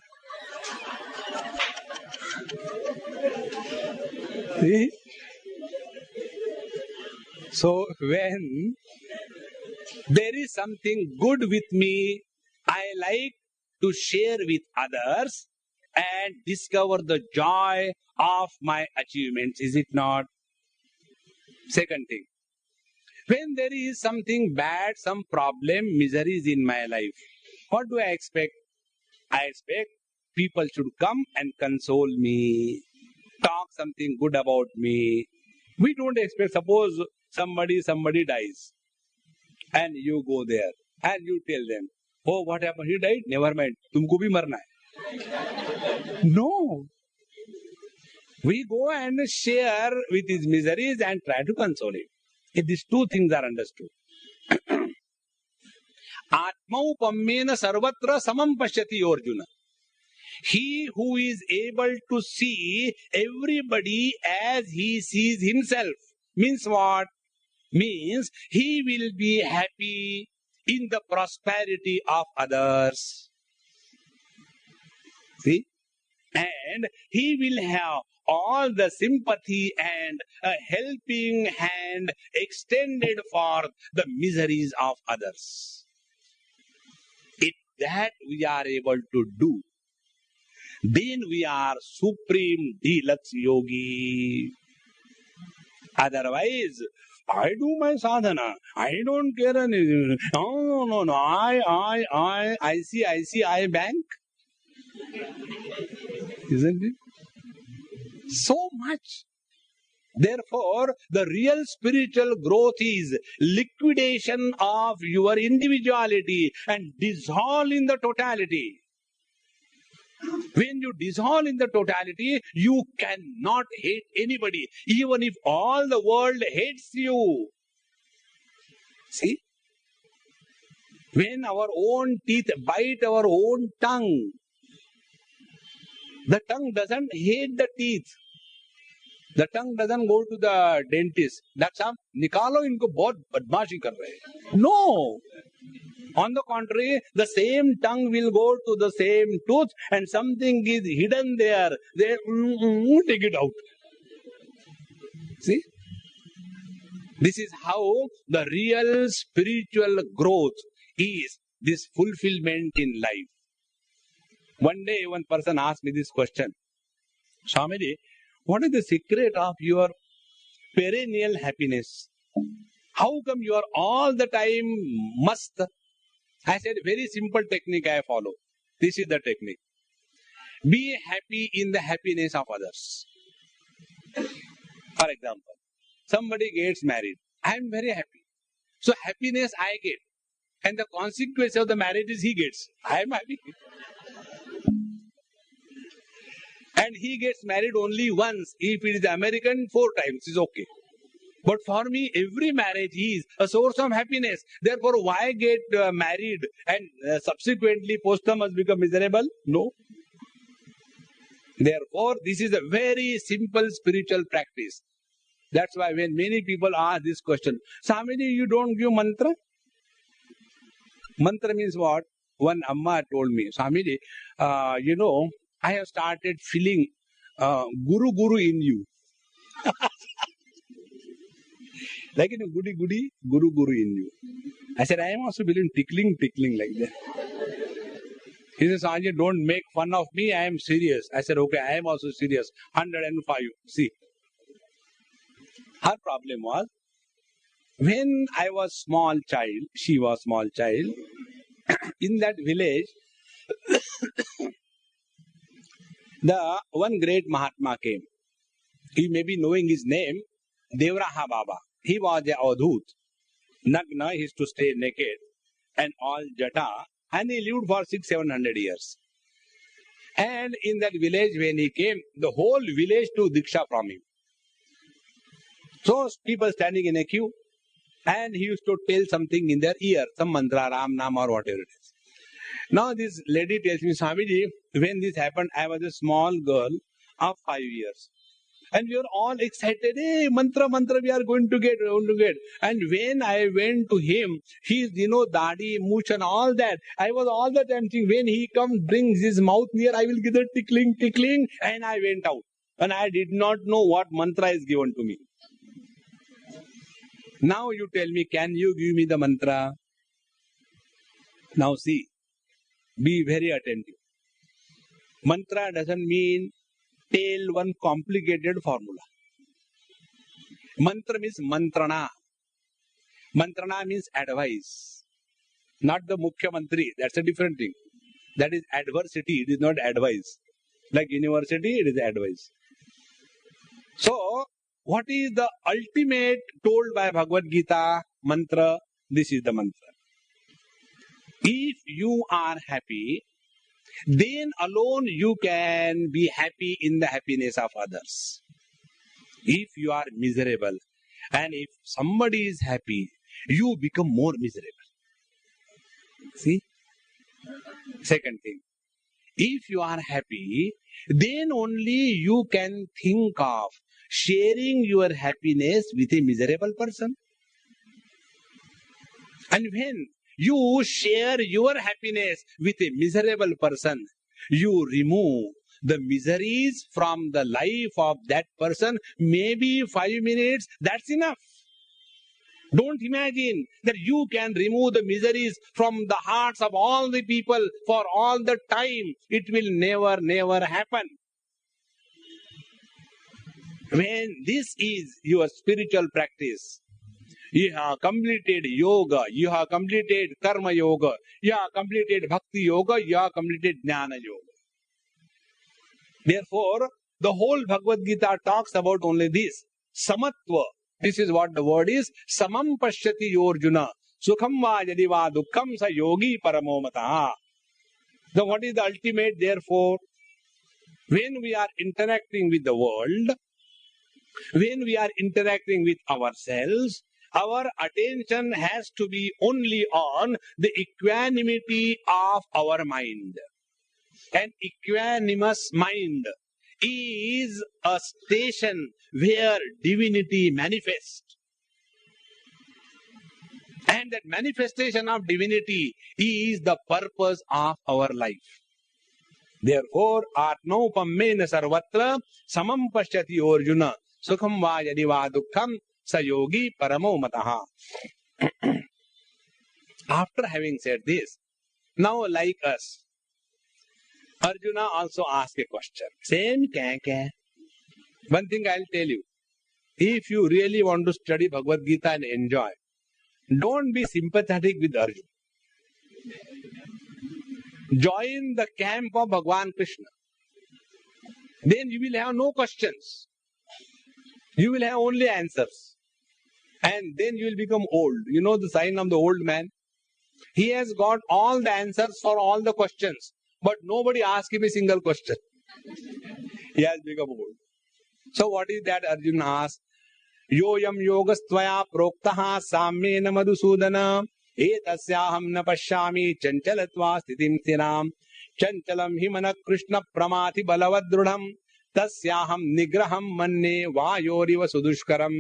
See? So when there is something good with me, I like to share with others and discover the joy of my achievements, is it not? Second thing, when there is something bad, some problem, miseries in my life, what do I expect? I expect people should come and console me, talk something good about me. We don't expect, suppose somebody dies and you go there and you tell them, oh, what happened? He died? Never mind. Tumko bhi marna hai. No. We go and share with his miseries and try to console him. If these two things are understood. Atmaupamena sarvatra samam pashyati Arjuna. He who is able to see everybody as he sees himself. Means what? Means he will be happy in the prosperity of others. See? And he will have all the sympathy and a helping hand extended for the miseries of others. If that we are able to do, then we are supreme deluxe yogi. Otherwise, I do my sadhana. I don't care anything. No. ICICI Bank. Isn't it? So much. Therefore, the real spiritual growth is liquidation of your individuality and dissolve in the totality. When you dissolve in the totality, you cannot hate anybody, even if all the world hates you. See? When our own teeth bite our own tongue, the tongue doesn't hate the teeth. The tongue doesn't go to the dentist. That's how, nikalo inko bahut badmashi kar rahe. No. On the contrary, the same tongue will go to the same tooth and something is hidden there. They take it out. See? This is how the real spiritual growth is, this fulfillment in life. One day, one person asked me this question. Swamiji, what is the secret of your perennial happiness? How come you are all the time mast? I said, very simple technique I follow. This is the technique. Be happy in the happiness of others. For example, somebody gets married. I am very happy. So happiness I get. And the consequence of the marriage is he gets. I am happy. And he gets married only once. If it is American, 4 times is okay. But for me, every marriage is a source of happiness. Therefore, why get married and subsequently posthumous become miserable? No. Therefore, this is a very simple spiritual practice. That's why when many people ask this question, Swamiji, you don't give mantra? Mantra means what? One Amma told me, Swamiji, I have started feeling Guru in you. Like in a goody, Guru in you. I said, I am also feeling tickling like that. He says, Swamiji, don't make fun of me, I am serious. I said, okay, I am also serious. 105. See. Her problem was, when I was small child, she was small child, in that village, The one great Mahatma came. You may be knowing his name, Devraha Baba. He was a Avadhut. Nagna, he used to stay naked and all jata, and he lived for 600-700 years. And in that village, when he came, the whole village took Diksha from him. So people standing in a queue, and he used to tell something in their ear, some mantra, Ram, Nam, or whatever it is. Now this lady tells me, Swamiji, when this happened, I was a small girl of 5 years. And we were all excited. Hey, mantra, we are going to get. And when I went to him, he's, dadi, mooch and all that. I was all the time thinking, when he comes, brings his mouth near, I will get a tickling. And I went out. And I did not know what mantra is given to me. Now you tell me, can you give me the mantra? Now see, be very attentive. Mantra doesn't mean tell one complicated formula. Mantra means mantrana. Mantrana means advice. Not the Mukhya Mantri. That's a different thing. That is adversity. It is not advice. Like university, it is advice. So, what is the ultimate told by Bhagavad Gita mantra? This is the mantra. If you are happy, then alone you can be happy in the happiness of others. If you are miserable and if somebody is happy, you become more miserable. See? Second thing, if you are happy, then only you can think of sharing your happiness with a miserable person. And when you share your happiness with a miserable person, you remove the miseries from the life of that person. Maybe 5 minutes, that's enough. Don't imagine that you can remove the miseries from the hearts of all the people for all the time. It will never happen. When this is your spiritual practice, you have completed yoga, you have completed karma yoga, you have completed bhakti yoga, you have completed jnana yoga. Therefore, the whole Bhagavad Gita talks about only this, samatva. This is what the word is, samam pashyati yorjuna, sukham va yadi va dukkham sa yogi paramo mataha. So what is the ultimate? Therefore, when we are interacting with the world, when we are interacting with ourselves, our attention has to be only on the equanimity of our mind. An equanimous mind is a station where divinity manifests. And that manifestation of divinity is the purpose of our life. Therefore, atmaupamena sarvatra samam pashyati orjuna sukham va yadi va dukkham sa yogi paramo mataha. After having said this, now like us, Arjuna also asked a question. Same kya? One thing I'll tell you. If you really want to study Bhagavad Gita and enjoy, don't be sympathetic with Arjuna. Join the camp of Bhagwan Krishna. Then you will have no questions. You will have only answers. And then you will become old. You know the sign of the old man? He has got all the answers for all the questions. But nobody asks him a single question. He has become old. So what is that Arjuna asked? Yoyam yogastvaya proktaha sammena madhusudana etasyaham na pashyami chanchalatva sthitim stinam chanchalam himana krishna pramati balavadrudham tasyaham nigraham manne vayoriva sudushkaram.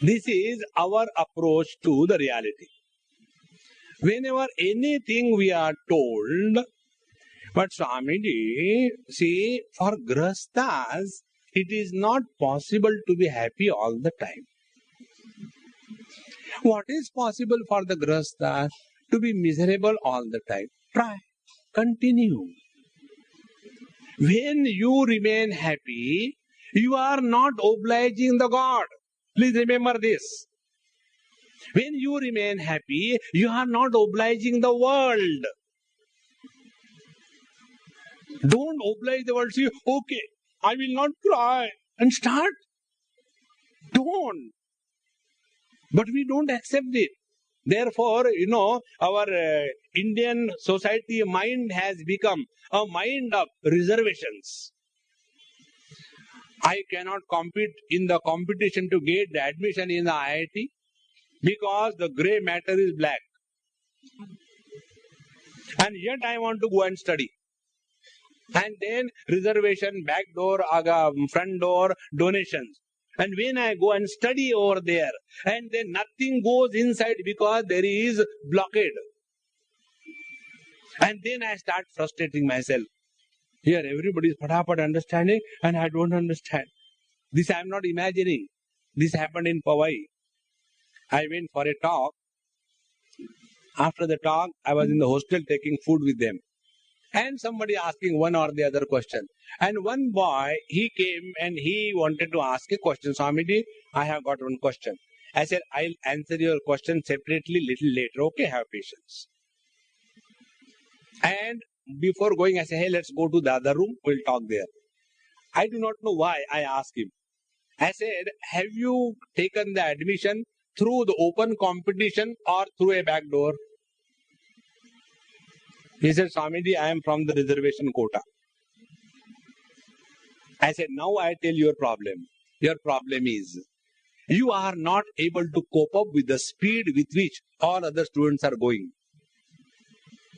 This is our approach to the reality. Whenever anything we are told, but Swamiji, see, for grahasthas, it is not possible to be happy all the time. What is possible for the grahasthas? To be miserable all the time. Try. Continue. When you remain happy, you are not obliging the God. Please remember this. When you remain happy, you are not obliging the world. Don't oblige the world. See, okay, I will not cry and start. Don't. But we don't accept it. Therefore, our Indian society mind has become a mind of reservations. I cannot compete in the competition to get the admission in the IIT because the grey matter is black. And yet I want to go and study. And then reservation, back door, front door, donations. And when I go and study over there, and then nothing goes inside because there is blockade. And then I start frustrating myself. Here everybody is patapat understanding and I don't understand. This I am not imagining. This happened in Powai. I went for a talk. After the talk, I was in the hostel taking food with them. And somebody asking one or the other question. And one boy, he came and he wanted to ask a question. Swamiji, I have got one question. I said, I'll answer your question separately little later. Okay, have patience. And before going, I said, hey, let's go to the other room. We'll talk there. I do not know why I asked him. I said, have you taken the admission through the open competition or through a back door? He said, Swamiji, I am from the reservation quota. I said, now I tell your problem. Your problem is, you are not able to cope up with the speed with which all other students are going.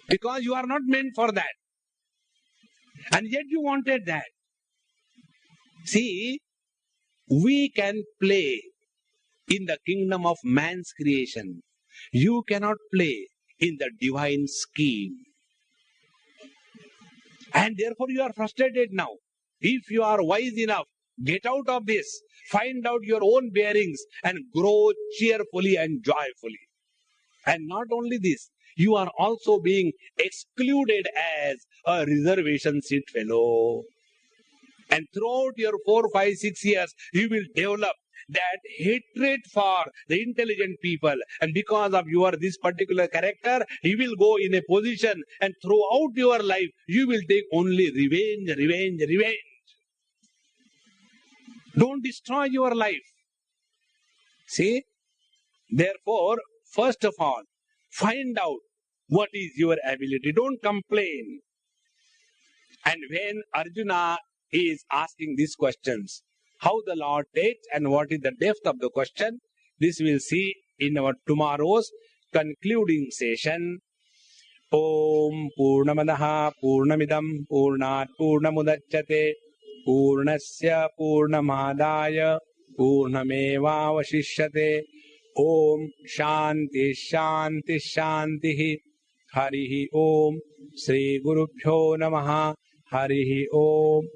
Because you are not meant for that. And yet you wanted that. See, we can play in the kingdom of man's creation. You cannot play in the divine scheme. And therefore you are frustrated now. If you are wise enough, get out of this. Find out your own bearings and grow cheerfully and joyfully. And not only this, you are also being excluded as a reservation seat fellow. And throughout your 4, 5, 6 years, you will develop that hatred for the intelligent people. And because of your this particular character, you will go in a position and throughout your life, you will take only revenge, revenge, revenge. Don't destroy your life. See? Therefore, first of all, find out what is your ability. Don't complain. And when Arjuna is asking these questions, how the Lord takes and what is the depth of the question, this we'll see in our tomorrow's concluding session. Om Purnamadaha Purnamidam Purnat Purnamudachyate Purnasya Purnamadaya Purnamevavashishyate. Om Shanti Shanti Shanti. Harihi Om. Sri Gurubhyo Namaha. Harihi Om.